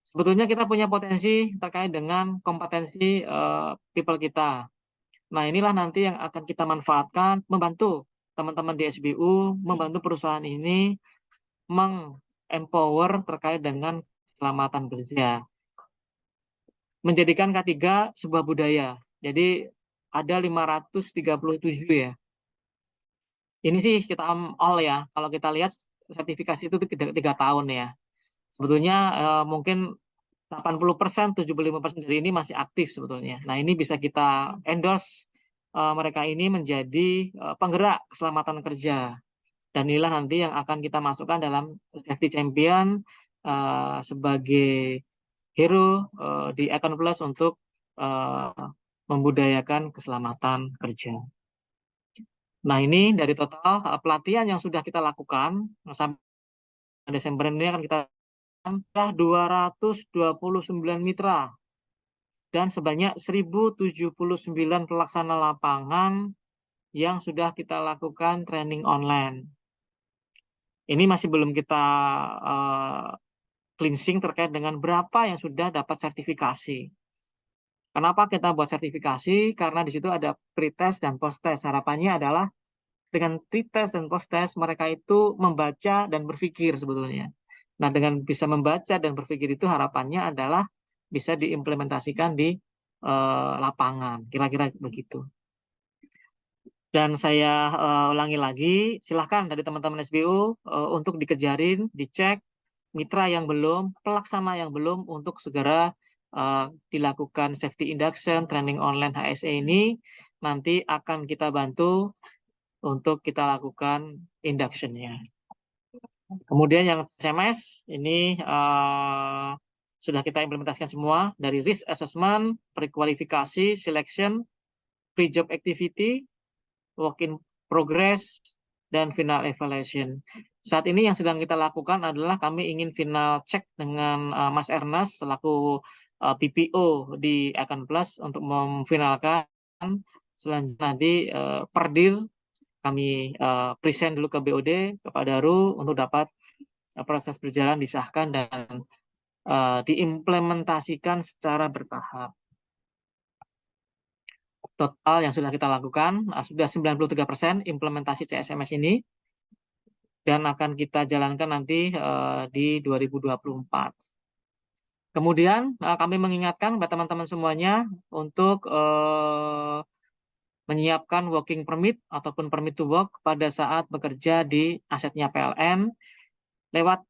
Sebetulnya kita punya potensi terkait dengan kompetensi people kita. Nah, inilah nanti yang akan kita manfaatkan membantu teman-teman di SBU membantu perusahaan ini meng-empower terkait dengan keselamatan kerja. Menjadikan K3 sebuah budaya. Jadi ada 537 ya. Ini sih kita all ya. Kalau kita lihat sertifikasi itu 3 tahun ya. Sebetulnya mungkin 80%, 75% dari ini masih aktif sebetulnya. Nah, ini bisa kita endorse mereka ini menjadi penggerak keselamatan kerja. Dan inilah nanti yang akan kita masukkan dalam safety champion sebagai hero di Econ Plus untuk membudayakan keselamatan kerja. Nah, ini dari total pelatihan yang sudah kita lakukan sampai Desember ini akan kita 229 mitra dan sebanyak 1079 pelaksana lapangan yang sudah kita lakukan training online. Ini masih belum kita cleansing terkait dengan berapa yang sudah dapat sertifikasi. Kenapa kita buat sertifikasi? Karena di situ ada pre-test dan post-test. Harapannya adalah dengan pre-test dan post-test mereka itu membaca dan berpikir sebetulnya. Nah, dengan bisa membaca dan berpikir itu harapannya adalah bisa diimplementasikan di lapangan, kira-kira begitu. Dan saya ulangi lagi, silahkan dari teman-teman SBU untuk dikejarin, dicek mitra yang belum, pelaksana yang belum untuk segera dilakukan safety induction, training online HSE ini nanti akan kita bantu untuk kita lakukan induction-nya. Kemudian yang SMS ini sudah kita implementasikan semua dari risk assessment, pre-qualifikasi, selection, pre-job activity, work in progress, dan final evaluation. Saat ini yang sedang kita lakukan adalah kami ingin final check dengan Mas Ernest selaku PPO di Econ Plus untuk memfinalkan selanjutnya nanti per deal kami present dulu ke BOD, ke Pak Daru untuk dapat proses berjalan disahkan dan diimplementasikan secara bertahap. Total yang sudah kita lakukan sudah 93% implementasi CSMS ini dan akan kita jalankan nanti di 2024. Kemudian kami mengingatkan kepada teman-teman semuanya untuk menyiapkan working permit ataupun permit to work pada saat bekerja di asetnya PLN lewat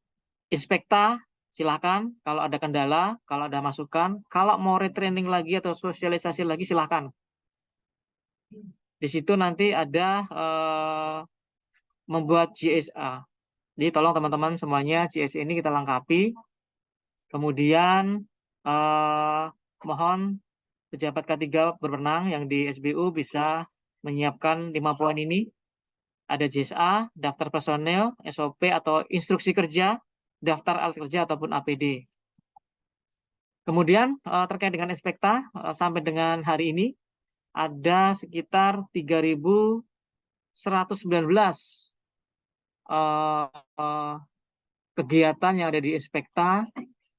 Inspekta. Silakan kalau ada kendala, kalau ada masukan, kalau mau retraining lagi atau sosialisasi lagi silakan. Di situ nanti ada membuat GSA. Jadi tolong teman-teman semuanya GSA ini kita lengkapi. Kemudian mohon pejabat K3 berwenang yang di SBU bisa menyiapkan 5 poin ini. Ada JSA, daftar personel, SOP atau instruksi kerja, daftar alat kerja ataupun APD. Kemudian terkait dengan Inspekta sampai dengan hari ini ada sekitar 3.119 kegiatan yang ada di Inspekta.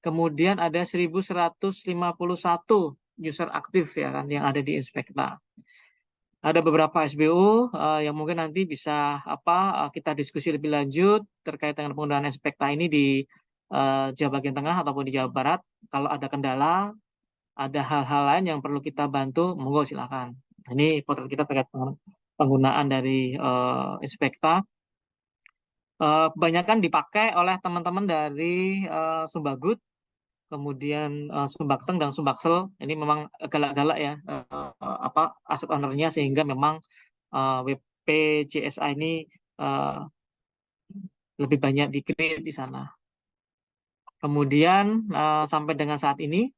Kemudian ada 1.151 user aktif ya kan yang ada di Inspekta. Ada beberapa SBU yang mungkin nanti bisa kita diskusi lebih lanjut terkait dengan penggunaan Inspekta ini di Jawa bagian tengah ataupun di Jawa Barat. Kalau ada kendala, ada hal-hal lain yang perlu kita bantu, monggo silakan. Ini potret kita terkait penggunaan dari Inspekta. Kebanyakan dipakai oleh teman-teman dari Sumbagut, kemudian Sumbakteng dan Sumbaksel. Ini memang galak-galak ya aset ownernya sehingga memang WPJSA ini lebih banyak di-create di sana. Kemudian sampai dengan saat ini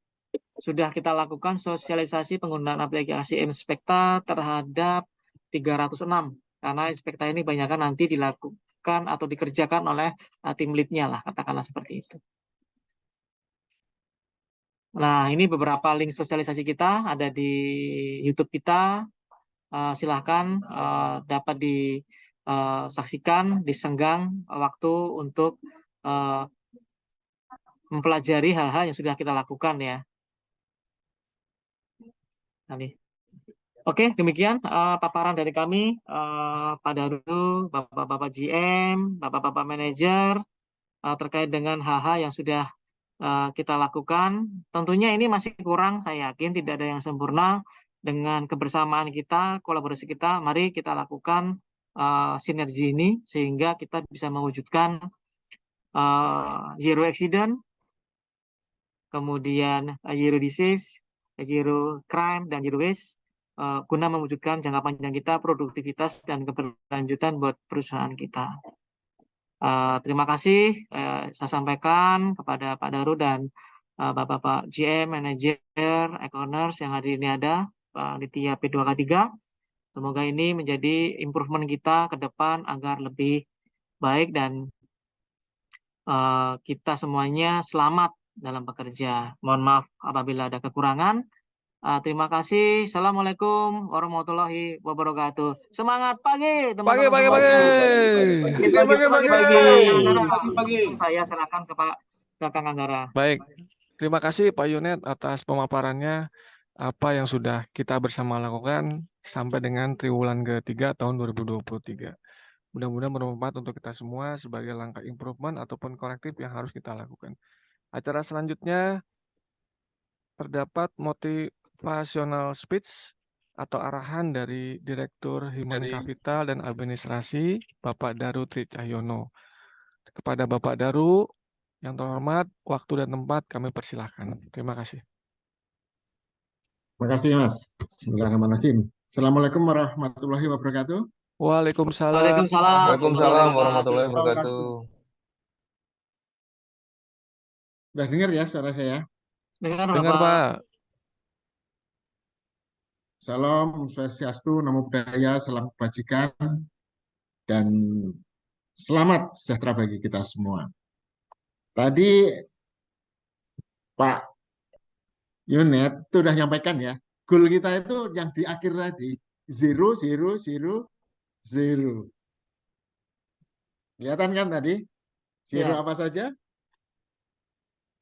sudah kita lakukan sosialisasi penggunaan aplikasi Inspekta terhadap 306 karena Inspekta ini banyakkan nanti dilakukan atau dikerjakan oleh tim lead-nya lah, katakanlah seperti itu. Nah, ini beberapa link sosialisasi kita ada di YouTube kita. Silahkan dapat disaksikan, disenggang waktu untuk mempelajari hal-hal yang sudah kita lakukan ya. Nah, Oke, demikian paparan dari kami, Pak Daru, Bapak-Bapak GM, Bapak-Bapak manajer, terkait dengan hal-hal yang sudah kita lakukan. Tentunya ini masih kurang, saya yakin tidak ada yang sempurna. Dengan kebersamaan kita, kolaborasi kita, mari kita lakukan sinergi ini sehingga kita bisa mewujudkan zero accident, kemudian zero disease, zero crime, dan zero waste, guna mewujudkan jangka panjang kita, produktivitas, dan keberlanjutan buat perusahaan kita. Terima kasih saya sampaikan kepada Pak Daru dan Bapak-Bapak GM, manajer, ekoners yang hari ini ada, Pak Ditya P2K3. Semoga ini menjadi improvement kita ke depan agar lebih baik dan kita semuanya selamat dalam bekerja. Mohon maaf apabila ada kekurangan. Terima kasih. Assalamualaikum warahmatullahi wabarakatuh. Semangat pagi, Pagi, teman-teman pagi, pagi. semuanya. Pagi. Saya serahkan ke Pak Kakang Anggara. Baik, terima kasih Pak Yunet atas pemaparannya apa yang sudah kita bersama lakukan sampai dengan triwulan ketiga tahun 2023. Mudah-mudahan bermanfaat untuk kita semua sebagai langkah improvement ataupun korektif yang harus kita lakukan. Acara selanjutnya terdapat motivational speech atau arahan dari Direktur Human Capital dan Administrasi Bapak Daru Tri Cahyono. Kepada Bapak Daru yang terhormat, waktu dan tempat kami persilahkan. Terima kasih. Terima kasih, Mas. Bismillahirrahmanirrahim. Assalamualaikum warahmatullahi wabarakatuh. Waalaikumsalam. Waalaikumsalam. Waalaikumsalam warahmatullahi wabarakatuh. Sudah dengar ya suara saya? Dengar, Dengar, Bapak. Pak. Salam Swastiastu, Namo Buddhaya, salam kebajikan, dan selamat sejahtera bagi kita semua. Tadi Pak Yunet itu sudah nyampaikan ya, goal kita itu yang di akhir tadi, 0, 0, 0, 0. Kelihatan kan tadi? 0 Ya. apa saja?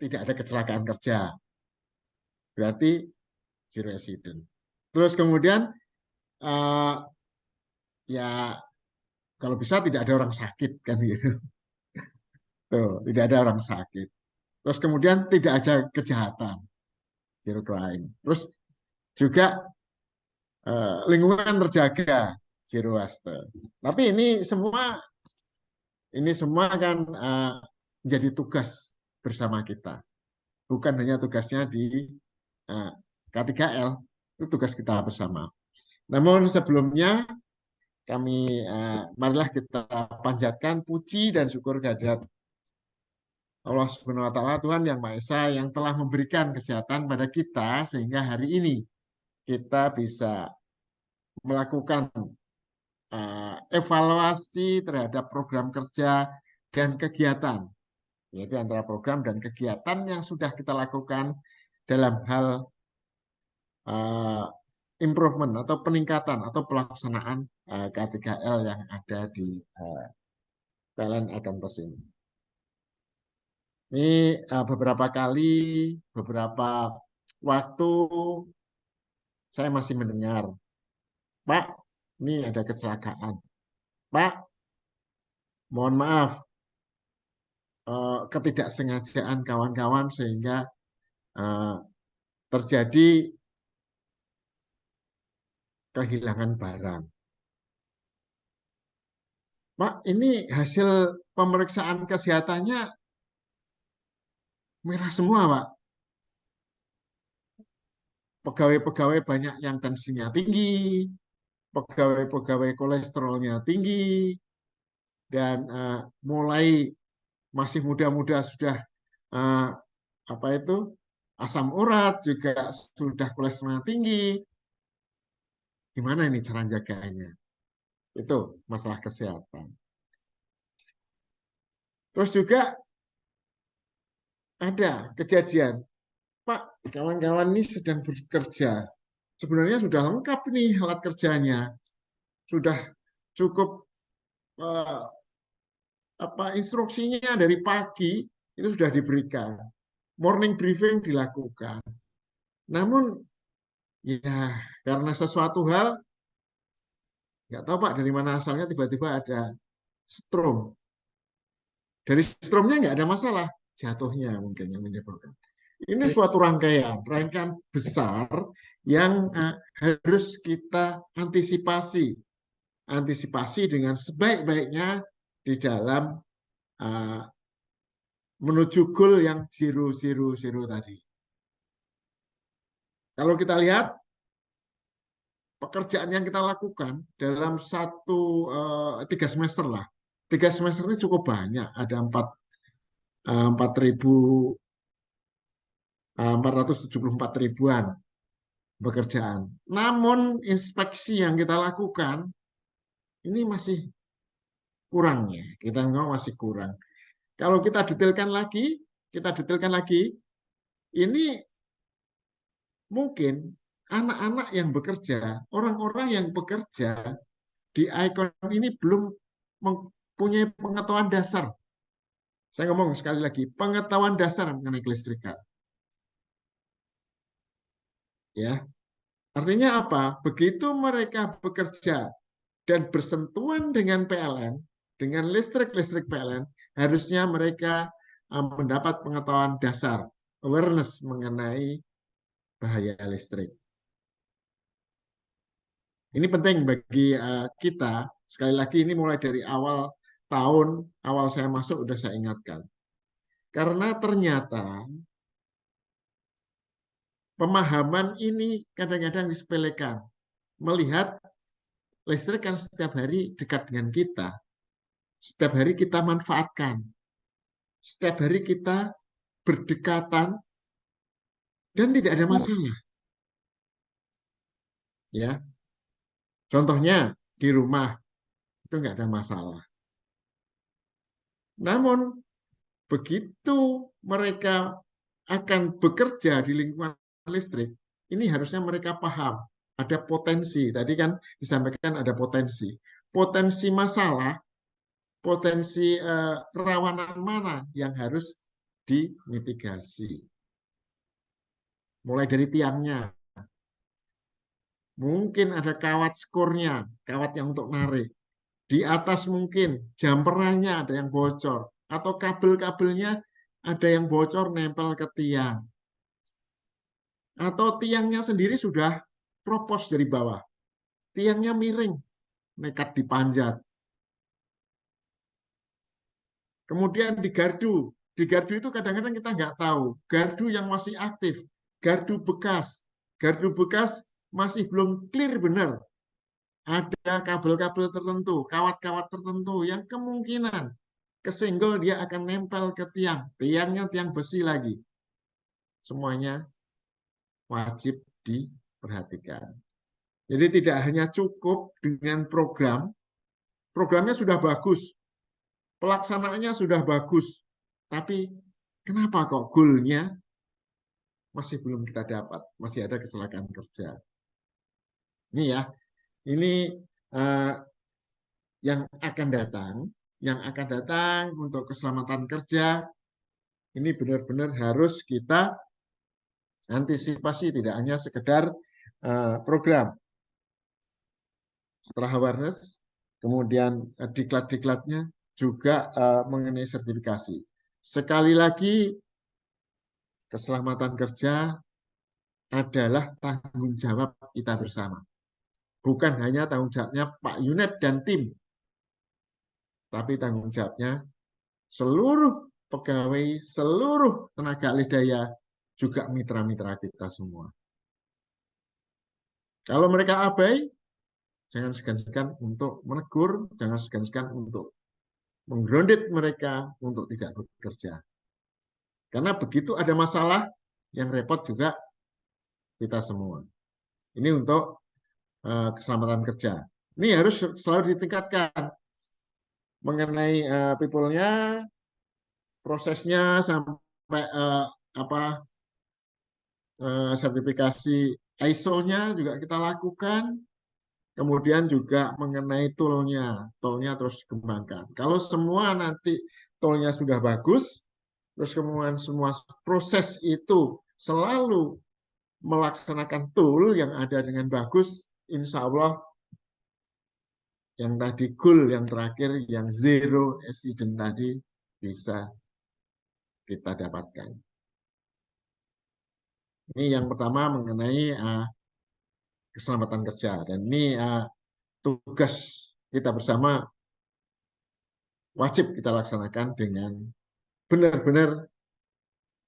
Tidak ada kecelakaan kerja. Berarti zero accident. Terus kemudian ya kalau bisa tidak ada orang sakit kan gitu. Tuh, tidak ada orang sakit. Terus kemudian tidak ada kejahatan, zero crime. Terus juga lingkungan terjaga, zero waste. Tapi ini semua kan menjadi tugas bersama kita. Bukan hanya tugasnya di K3L, itu tugas kita bersama. Namun sebelumnya marilah kita panjatkan puji dan syukur kehadirat Allah Subhanahu wa taala, Tuhan Yang Maha Esa, yang telah memberikan kesehatan pada kita sehingga hari ini kita bisa melakukan evaluasi terhadap program kerja dan kegiatan, yaitu antara program dan kegiatan yang sudah kita lakukan dalam hal improvement atau peningkatan atau pelaksanaan K3L yang ada di PLN Accountants ini. Ini beberapa kali, beberapa waktu saya masih mendengar, Pak, ini ada kecelakaan. Pak, mohon maaf, ketidaksengajaan kawan-kawan sehingga terjadi kehilangan barang. Pak, ini hasil pemeriksaan kesehatannya merah semua, Pak. Pegawai-pegawai banyak yang tensinya tinggi, pegawai-pegawai kolesterolnya tinggi, dan mulai masih muda-muda sudah asam urat, juga sudah kolesterolnya tinggi. Gimana ini cara jaganya? Itu masalah kesehatan. Terus juga ada kejadian, Pak, kawan-kawan ini sedang bekerja. Sebenarnya sudah lengkap nih alat kerjanya. Sudah cukup instruksinya dari pagi itu sudah diberikan. Morning briefing dilakukan. Namun Ya, karena sesuatu hal, nggak tahu Pak dari mana asalnya tiba-tiba ada strom. Dari stromnya nggak ada masalah, jatuhnya mungkin yang menyebabkan. Ini suatu rangkaian besar yang harus kita antisipasi. Antisipasi dengan sebaik-baiknya di dalam menuju goal yang 000 tadi. Kalau kita lihat pekerjaan yang kita lakukan dalam 3 semester lah. 3 semester ini cukup banyak, ada 474 ribuan pekerjaan. Namun inspeksi yang kita lakukan ini masih kurang ya. Kita ngomong masih kurang. Kalau kita detailkan lagi, ini mungkin anak-anak yang bekerja, orang-orang yang bekerja di Icon ini belum mempunyai pengetahuan dasar. Saya ngomong sekali lagi, pengetahuan dasar mengenai kelistrikan. Ya, artinya apa? Begitu mereka bekerja dan bersentuhan dengan PLN, dengan listrik PLN, harusnya mereka mendapat pengetahuan dasar, awareness mengenai bahaya listrik. Ini penting bagi kita. Sekali lagi ini mulai dari awal tahun, awal saya masuk sudah saya ingatkan. Karena ternyata pemahaman ini kadang-kadang disepelekan. Melihat listrik kan setiap hari dekat dengan kita. Setiap hari kita manfaatkan. Setiap hari kita berdekatan dan tidak ada masalah. Ya. Contohnya di rumah itu nggak ada masalah. Namun begitu mereka akan bekerja di lingkungan listrik, ini harusnya mereka paham ada potensi. Tadi kan disampaikan ada potensi. Potensi masalah, potensi kerawanan mana yang harus dimitigasi. Mulai dari tiangnya. Mungkin ada kawat skornya, kawat yang untuk narik. Di atas mungkin jumperannya ada yang bocor. Atau kabel-kabelnya ada yang bocor nempel ke tiang. Atau tiangnya sendiri sudah kropos dari bawah. Tiangnya miring, nekat dipanjat. Kemudian di gardu itu kadang-kadang kita nggak tahu. Gardu yang masih aktif, gardu bekas masih belum clear benar. Ada kabel-kabel tertentu, kawat-kawat tertentu yang kemungkinan kesenggol dia akan nempel ke tiang. Tiangnya tiang besi lagi. Semuanya wajib diperhatikan. Jadi tidak hanya cukup dengan programnya sudah bagus, pelaksanaannya sudah bagus, tapi kenapa kok goalnya masih belum kita dapat, masih ada kecelakaan kerja. Ini ya, ini yang akan datang untuk keselamatan kerja, ini benar-benar harus kita antisipasi, tidak hanya sekedar program. Setelah awareness, kemudian diklat-diklatnya juga mengenai sertifikasi. Sekali lagi, keselamatan kerja adalah tanggung jawab kita bersama. Bukan hanya tanggung jawabnya Pak Yunet dan tim, tapi tanggung jawabnya seluruh pegawai, seluruh tenaga alih daya, juga mitra-mitra kita semua. Kalau mereka abai, jangan segan-segan untuk menegur, jangan segan-segan untuk menggrounded mereka untuk tidak bekerja. Karena begitu ada masalah, yang repot juga kita semua. Ini untuk keselamatan kerja. Ini harus selalu ditingkatkan mengenai people-nya, prosesnya sampai sertifikasi ISO-nya juga kita lakukan. Kemudian juga mengenai tool-nya terus kembangkan. Kalau semua nanti tool-nya sudah bagus, terus kemudian semua proses itu selalu melaksanakan tool yang ada dengan bagus, insya Allah yang tadi goal yang terakhir, yang zero accident tadi bisa kita dapatkan. Ini yang pertama mengenai keselamatan kerja. Dan ini tugas kita bersama wajib kita laksanakan dengan benar-benar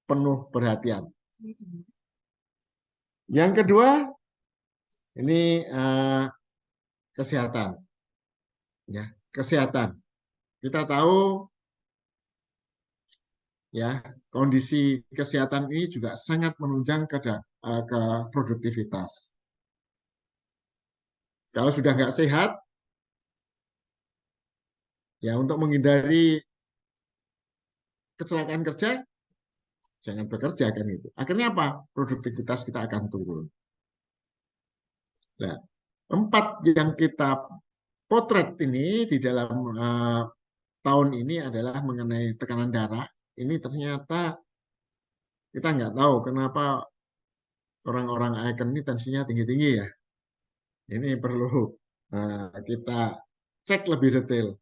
penuh perhatian. Yang kedua, ini kesehatan. Ya, kesehatan. Kita tahu ya, kondisi kesehatan ini juga sangat menunjang ke produktivitas. Kalau sudah nggak sehat, ya untuk menghindari kecelakaan kerja, jangan bekerja kan itu. Akhirnya apa? Produktivitas kita akan turun. Nah, 4 yang kita potret ini di dalam tahun ini adalah mengenai tekanan darah. Ini ternyata kita nggak tahu kenapa orang-orang icon ini tensinya tinggi-tinggi ya. Ini perlu kita cek lebih detail.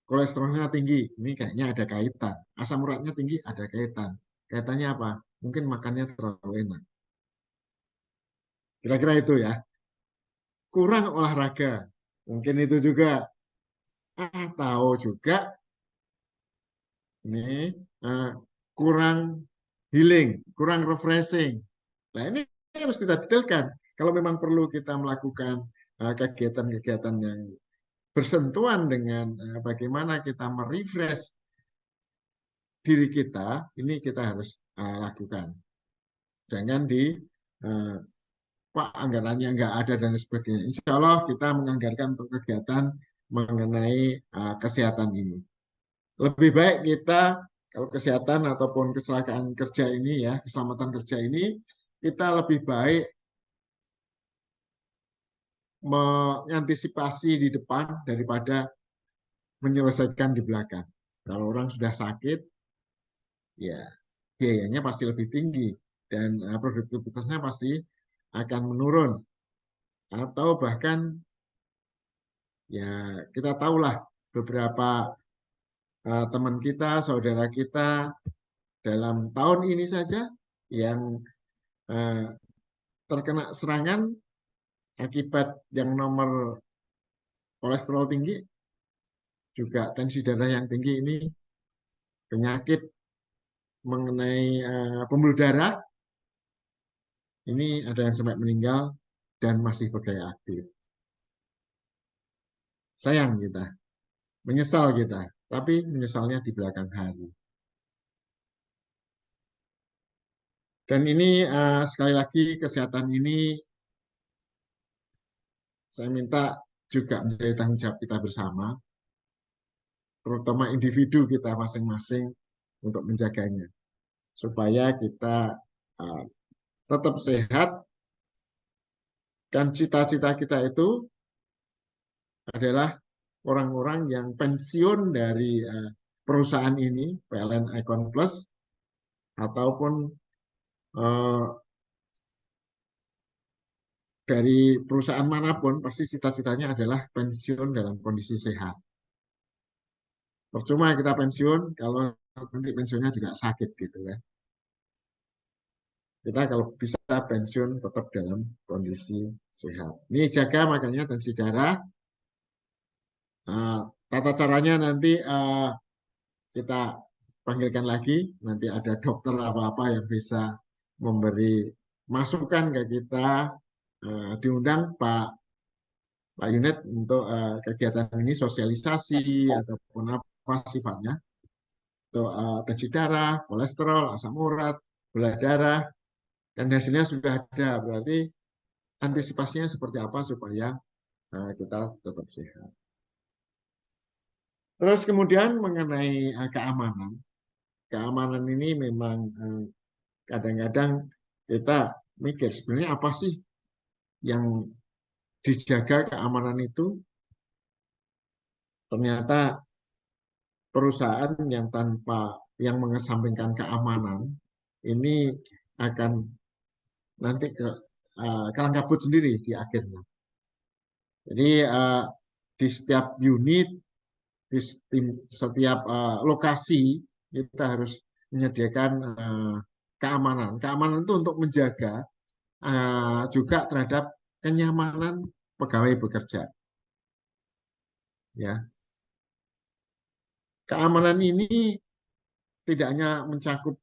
Kolesterolnya tinggi, ini kayaknya ada kaitan. Asam uratnya tinggi, ada kaitan. Kaitannya apa? Mungkin makannya terlalu enak. Kira-kira itu ya. Kurang olahraga, mungkin itu juga. Atau juga ini kurang healing, kurang refreshing. Nah ini harus kita detailkan. Kalau memang perlu kita melakukan kegiatan-kegiatan yang bersentuhan dengan bagaimana kita merefresh diri kita, ini kita harus lakukan. Jangan Pak anggarannya nggak ada dan sebagainya. Insya Allah kita menganggarkan untuk kegiatan mengenai kesehatan ini. Lebih baik kita kalau kesehatan ataupun kecelakaan kerja ini ya, keselamatan kerja ini, kita lebih baik mengantisipasi di depan daripada menyelesaikan di belakang. Kalau orang sudah sakit, ya biayanya pasti lebih tinggi dan produktivitasnya pasti akan menurun. Atau bahkan ya kita tahulah beberapa teman kita, saudara kita dalam tahun ini saja yang terkena serangan akibat yang nomor kolesterol tinggi, juga tensi darah yang tinggi ini, penyakit mengenai pembuluh darah, ini ada yang sampai meninggal dan masih berdaya aktif. Sayang kita, menyesal kita, tapi menyesalnya di belakang hari. Dan ini sekali lagi kesehatan ini saya minta juga menjadi tanggung jawab kita bersama, terutama individu kita masing-masing untuk menjaganya, supaya kita tetap sehat, dan cita-cita kita itu adalah orang-orang yang pensiun dari perusahaan ini, PLN Icon Plus, ataupun dari perusahaan manapun, pasti cita-citanya adalah pensiun dalam kondisi sehat. Percuma kita pensiun kalau nanti pensiunnya juga sakit gitu kan. Kita kalau bisa pensiun tetap dalam kondisi sehat. Ini jaga makanya tensi darah. Tata caranya nanti kita panggilkan lagi. Nanti ada dokter apa-apa yang bisa memberi masukan ke kita. Diundang Pak Unit untuk kegiatan ini, sosialisasi ataupun apa sifatnya. Untuk tensi darah, kolesterol, asam urat, gula darah. Dan hasilnya sudah ada, berarti antisipasinya seperti apa supaya kita tetap sehat. Terus kemudian mengenai keamanan. Keamanan ini memang kadang-kadang kita mikir sebenarnya apa sih yang dijaga keamanan itu. Ternyata perusahaan yang mengesampingkan keamanan ini akan nanti kalang kabut sendiri di akhirnya. Jadi di setiap unit, di setiap lokasi kita harus menyediakan keamanan. Keamanan itu untuk menjaga juga terhadap kenyamanan pegawai bekerja. Ya, keamanan ini tidak hanya mencakup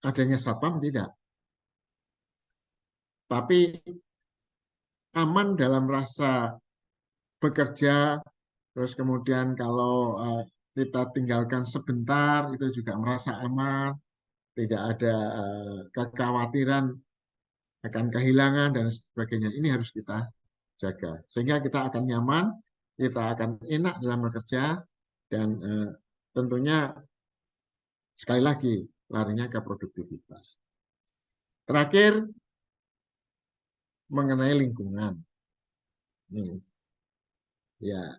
adanya satpam, tidak, tapi aman dalam rasa bekerja. Terus kemudian kalau kita tinggalkan sebentar itu juga merasa aman, tidak ada kekhawatiran akan kehilangan dan sebagainya. Ini harus kita jaga sehingga kita akan nyaman, kita akan enak dalam bekerja, dan tentunya sekali lagi larinya ke produktivitas. Terakhir mengenai lingkungan. Nih, ya,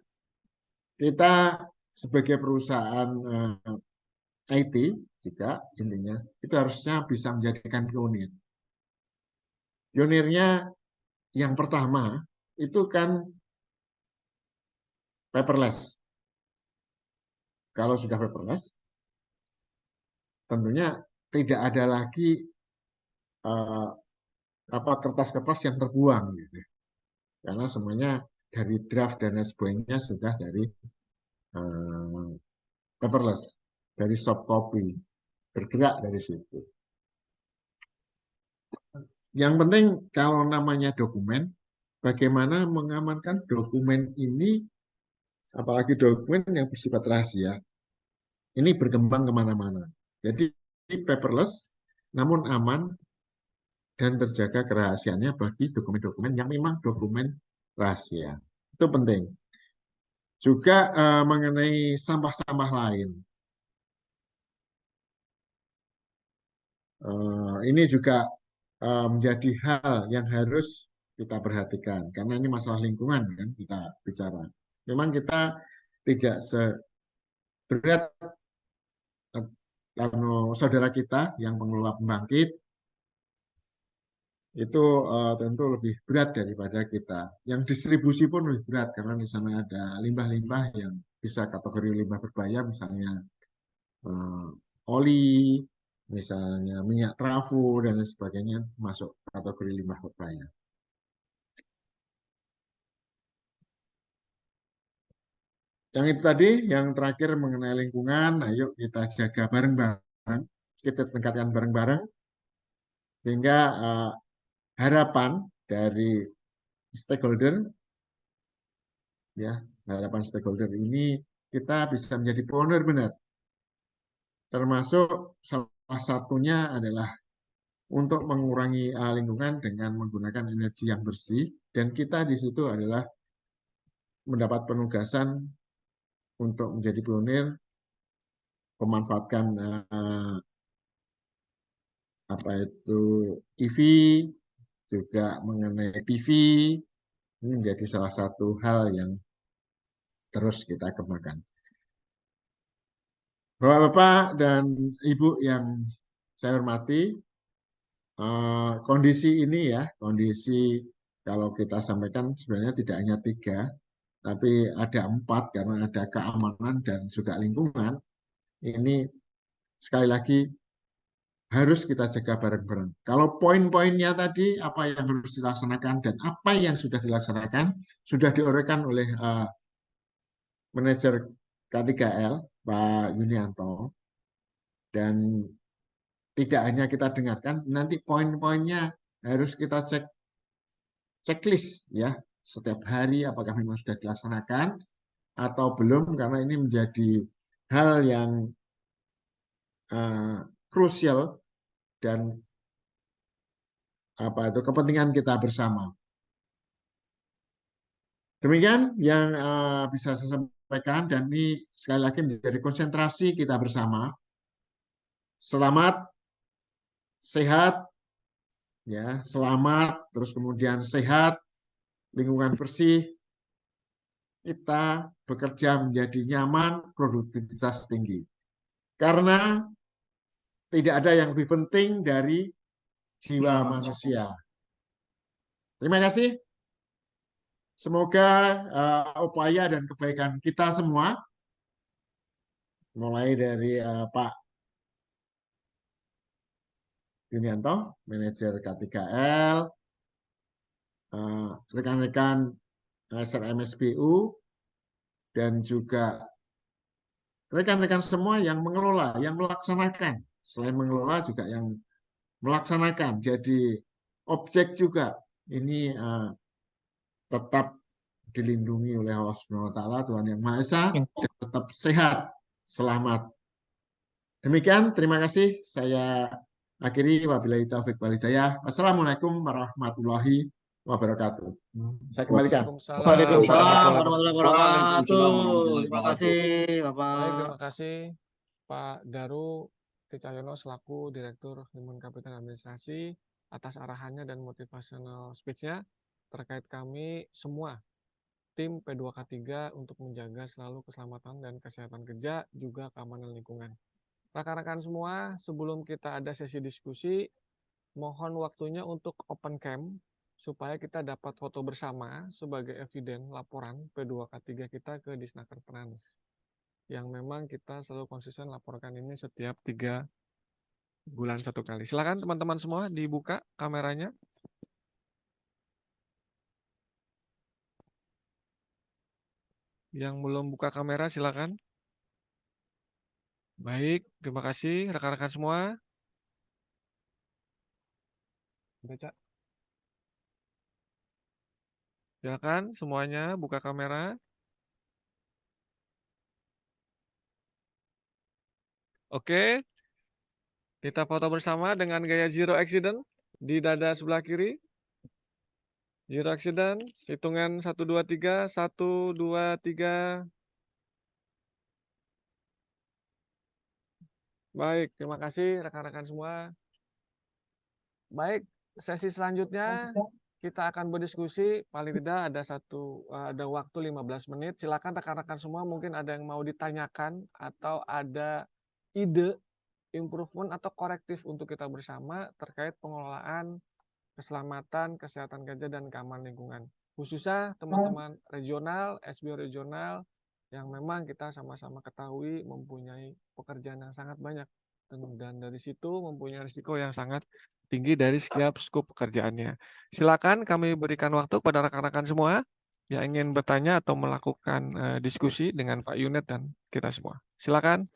kita sebagai perusahaan IT juga intinya itu harusnya bisa menjadikan pionir. Pionirnya yang pertama itu kan paperless. Kalau sudah paperless, tentunya tidak ada lagi kertas-kertas yang terbuang, gitu. Karena semuanya dari draft dan sebagainya sudah dari paperless, dari soft copy, bergerak dari situ. Yang penting kalau namanya dokumen, bagaimana mengamankan dokumen ini, apalagi dokumen yang bersifat rahasia, ini berkembang kemana-mana. Jadi paperless, namun aman dan terjaga kerahasiaannya bagi dokumen-dokumen yang memang dokumen rahasia. Itu penting. Juga mengenai sampah-sampah lain. Ini juga menjadi hal yang harus kita perhatikan karena ini masalah lingkungan kan kita bicara. Memang kita tidak seberat saudara kita yang pengelola pembangkit, itu tentu lebih berat daripada kita. Yang distribusi pun lebih berat karena di sana ada limbah-limbah yang bisa kategori limbah berbahaya, misalnya oli, misalnya minyak trafo dan sebagainya masuk kategori limbah berbahaya. Yang itu tadi, yang terakhir mengenai lingkungan, ayo kita jaga bareng-bareng, kita tingkatkan bareng-bareng, sehingga harapan dari stakeholder, ya, harapan stakeholder ini kita bisa menjadi pionir benar. Termasuk salah satunya adalah untuk mengurangi lingkungan dengan menggunakan energi yang bersih, dan kita di situ adalah mendapat penugasan untuk menjadi pionir, memanfaatkan EV, juga mengenai PV, ini menjadi salah satu hal yang terus kita kembangkan. Bapak-bapak dan Ibu yang saya hormati, kondisi ini ya, kondisi kalau kita sampaikan sebenarnya tidak hanya 3, tapi ada 4 karena ada keamanan dan juga lingkungan. Ini sekali lagi harus kita jaga bareng-bareng. Kalau poin-poinnya tadi, apa yang harus dilaksanakan dan apa yang sudah dilaksanakan, sudah diuraikan oleh manajer K3L, Pak Yunianto, dan tidak hanya kita dengarkan, nanti poin-poinnya harus kita checklist ya, setiap hari apakah memang sudah dilaksanakan atau belum, karena ini menjadi hal yang krusial dan kepentingan kita bersama. Demikian yang bisa saya sampaikan, dan ini sekali lagi menjadi konsentrasi kita bersama. Selamat, sehat, ya, selamat, terus kemudian sehat, lingkungan bersih, kita bekerja menjadi nyaman, produktivitas tinggi. Karena tidak ada yang lebih penting dari jiwa manusia. Terima kasih. Semoga upaya dan kebaikan kita semua, mulai dari Pak Yunianto, manajer K3L, rekan-rekan SRMSBU, dan juga rekan-rekan semua yang mengelola, yang melaksanakan. Selain mengelola juga yang melaksanakan. Jadi objek juga ini tetap dilindungi oleh Allah Subhanahu wa taala, Tuhan Yang Maha Esa, dan tetap sehat, selamat. Demikian, terima kasih. Saya akhiri, wabillahi taufik wal hidayah. Wassalamualaikum warahmatullahi wabarakatuh. Saya kembalikan. Waalaikumsalam warahmatullahi wabarakatuh. Waalaikumsalam warahmatullahi Terima wabarakatuh. kasih, Bapak. Baik, terima kasih Pak Daru Cahyono selaku Direktur Human Capital Administrasi atas arahannya dan motivational speech-nya terkait kami semua tim P2K3 untuk menjaga selalu keselamatan dan kesehatan kerja juga keamanan lingkungan. Rekan-rekan semua, sebelum kita ada sesi diskusi, mohon waktunya untuk open cam supaya kita dapat foto bersama sebagai eviden laporan P2K3 kita ke Disnaker Trans. Yang memang kita selalu konsisten laporkan ini setiap 3 bulan 1 kali. Silakan teman-teman semua dibuka kameranya. Yang belum buka kamera silakan. Baik, terima kasih rekan-rekan semua. Baca. Silakan semuanya buka kamera. Oke. Kita foto bersama dengan gaya zero accident di dada sebelah kiri. Zero accident, hitungan 1 2 3, 1 2 3. Baik, terima kasih rekan-rekan semua. Baik, sesi selanjutnya kita akan berdiskusi, paling tidak ada waktu 15 menit. Silakan rekan-rekan semua mungkin ada yang mau ditanyakan atau ada ide improvement atau korektif untuk kita bersama terkait pengelolaan keselamatan, kesehatan kerja dan keamanan lingkungan. Khususnya teman-teman regional, SBO regional yang memang kita sama-sama ketahui mempunyai pekerjaan yang sangat banyak dan dari situ mempunyai risiko yang sangat tinggi dari setiap skop pekerjaannya. Silakan kami berikan waktu kepada rekan-rekan semua yang ingin bertanya atau melakukan diskusi dengan Pak Yunet dan kita semua. Silakan.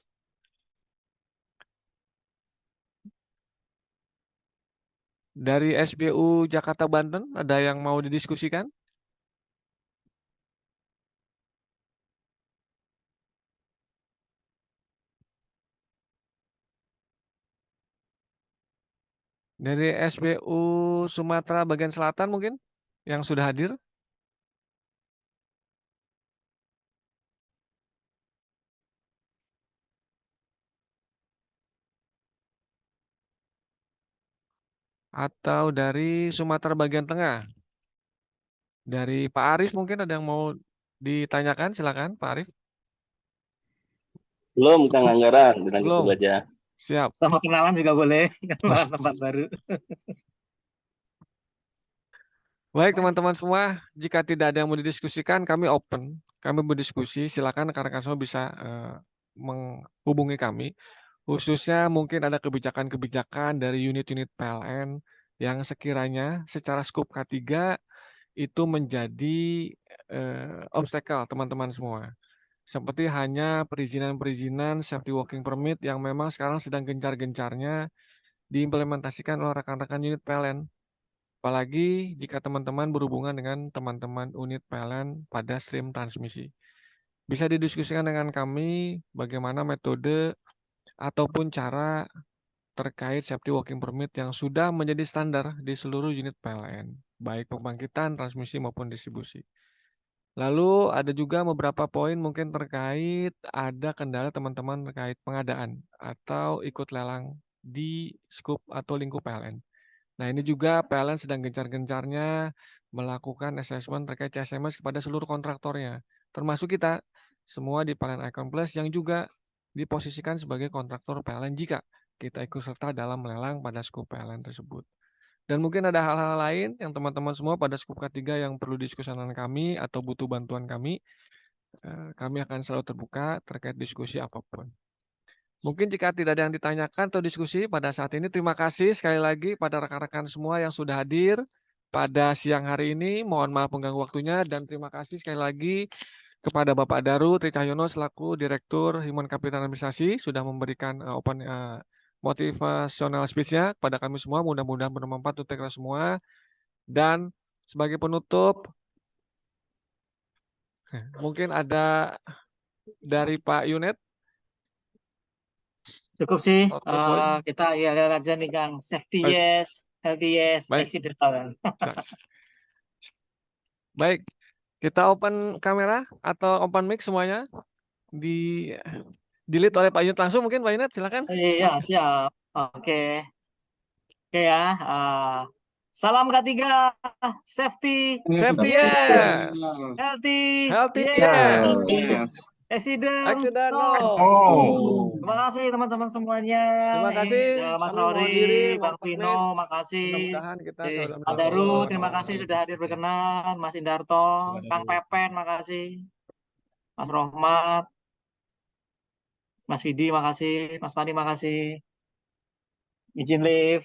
Dari SBU Jakarta Banten ada yang mau didiskusikan? Dari SBU Sumatera bagian selatan mungkin yang sudah hadir? Atau dari Sumatera bagian tengah? Dari Pak Arif mungkin ada yang mau ditanyakan, silakan Pak Arif. Belum, Kang Anggara, dilanjut Belum. dulu aja. Siap. Sama kenalan juga boleh, kenalan tempat baru. Baik teman-teman semua, jika tidak ada yang mau didiskusikan, kami open, kami berdiskusi. Silakan rekan-rekan semua bisa menghubungi kami. Khususnya mungkin ada kebijakan-kebijakan dari unit-unit PLN yang sekiranya secara skop K3 itu menjadi obstacle teman-teman semua. Seperti hanya perizinan-perizinan safety working permit yang memang sekarang sedang gencar-gencarnya diimplementasikan oleh rekan-rekan unit PLN. Apalagi jika teman-teman berhubungan dengan teman-teman unit PLN pada stream transmisi. Bisa didiskusikan dengan kami bagaimana metode ataupun cara terkait safety working permit yang sudah menjadi standar di seluruh unit PLN, baik pembangkitan, transmisi maupun distribusi. Lalu ada juga beberapa poin mungkin terkait ada kendala teman-teman terkait pengadaan atau ikut lelang di skop atau lingkup PLN. Nah ini juga PLN sedang gencar-gencarnya melakukan assessment terkait CSMS kepada seluruh kontraktornya. Termasuk kita semua di PLN Icon Plus yang juga diposisikan sebagai kontraktor PLN jika kita ikut serta dalam melelang pada skop PLN tersebut. Dan mungkin ada hal-hal lain yang teman-teman semua pada skup K3 yang perlu diskusi dengan kami atau butuh bantuan kami akan selalu terbuka terkait diskusi apapun. Mungkin jika tidak ada yang ditanyakan atau diskusi pada saat ini, terima kasih sekali lagi pada rekan-rekan semua yang sudah hadir pada siang hari ini. Mohon maaf mengganggu waktunya dan terima kasih sekali lagi kepada Bapak Daru Tri Cahyono selaku Direktur Human Capital Administrasi sudah memberikan motivational speech-nya kepada kami semua. Mudah-mudahan bermanfaat untuk kita semua. Dan sebagai penutup, mungkin ada dari Pak Yunet. Cukup sih, Poin. kita ya lihat aja nih Kang, safety Baik. yes, healthy yes, Baik. accident kan. Baik, kita open kamera atau open mic semuanya. Delete oleh Pak Yunet langsung mungkin Pak Yunet, silakan. Iya, siap. Oke. Oke ya. Salam K3, safety, Safety yes, yes. healthy, Yes. yes, accident, Accident no. no. Terima kasih teman-teman semuanya. Terima kasih. Mas Kami mohon Rory, diri, Bang mohon Vino, pamit. makasih. Mudah-mudahan kita selalu Pak Daru, terima kasih sudah hadir berkenan. Mas Indarto, Kang Pepen, makasih. Mas Rohmat, Mas Vidi, makasih. Mas Fani, makasih. Izin live.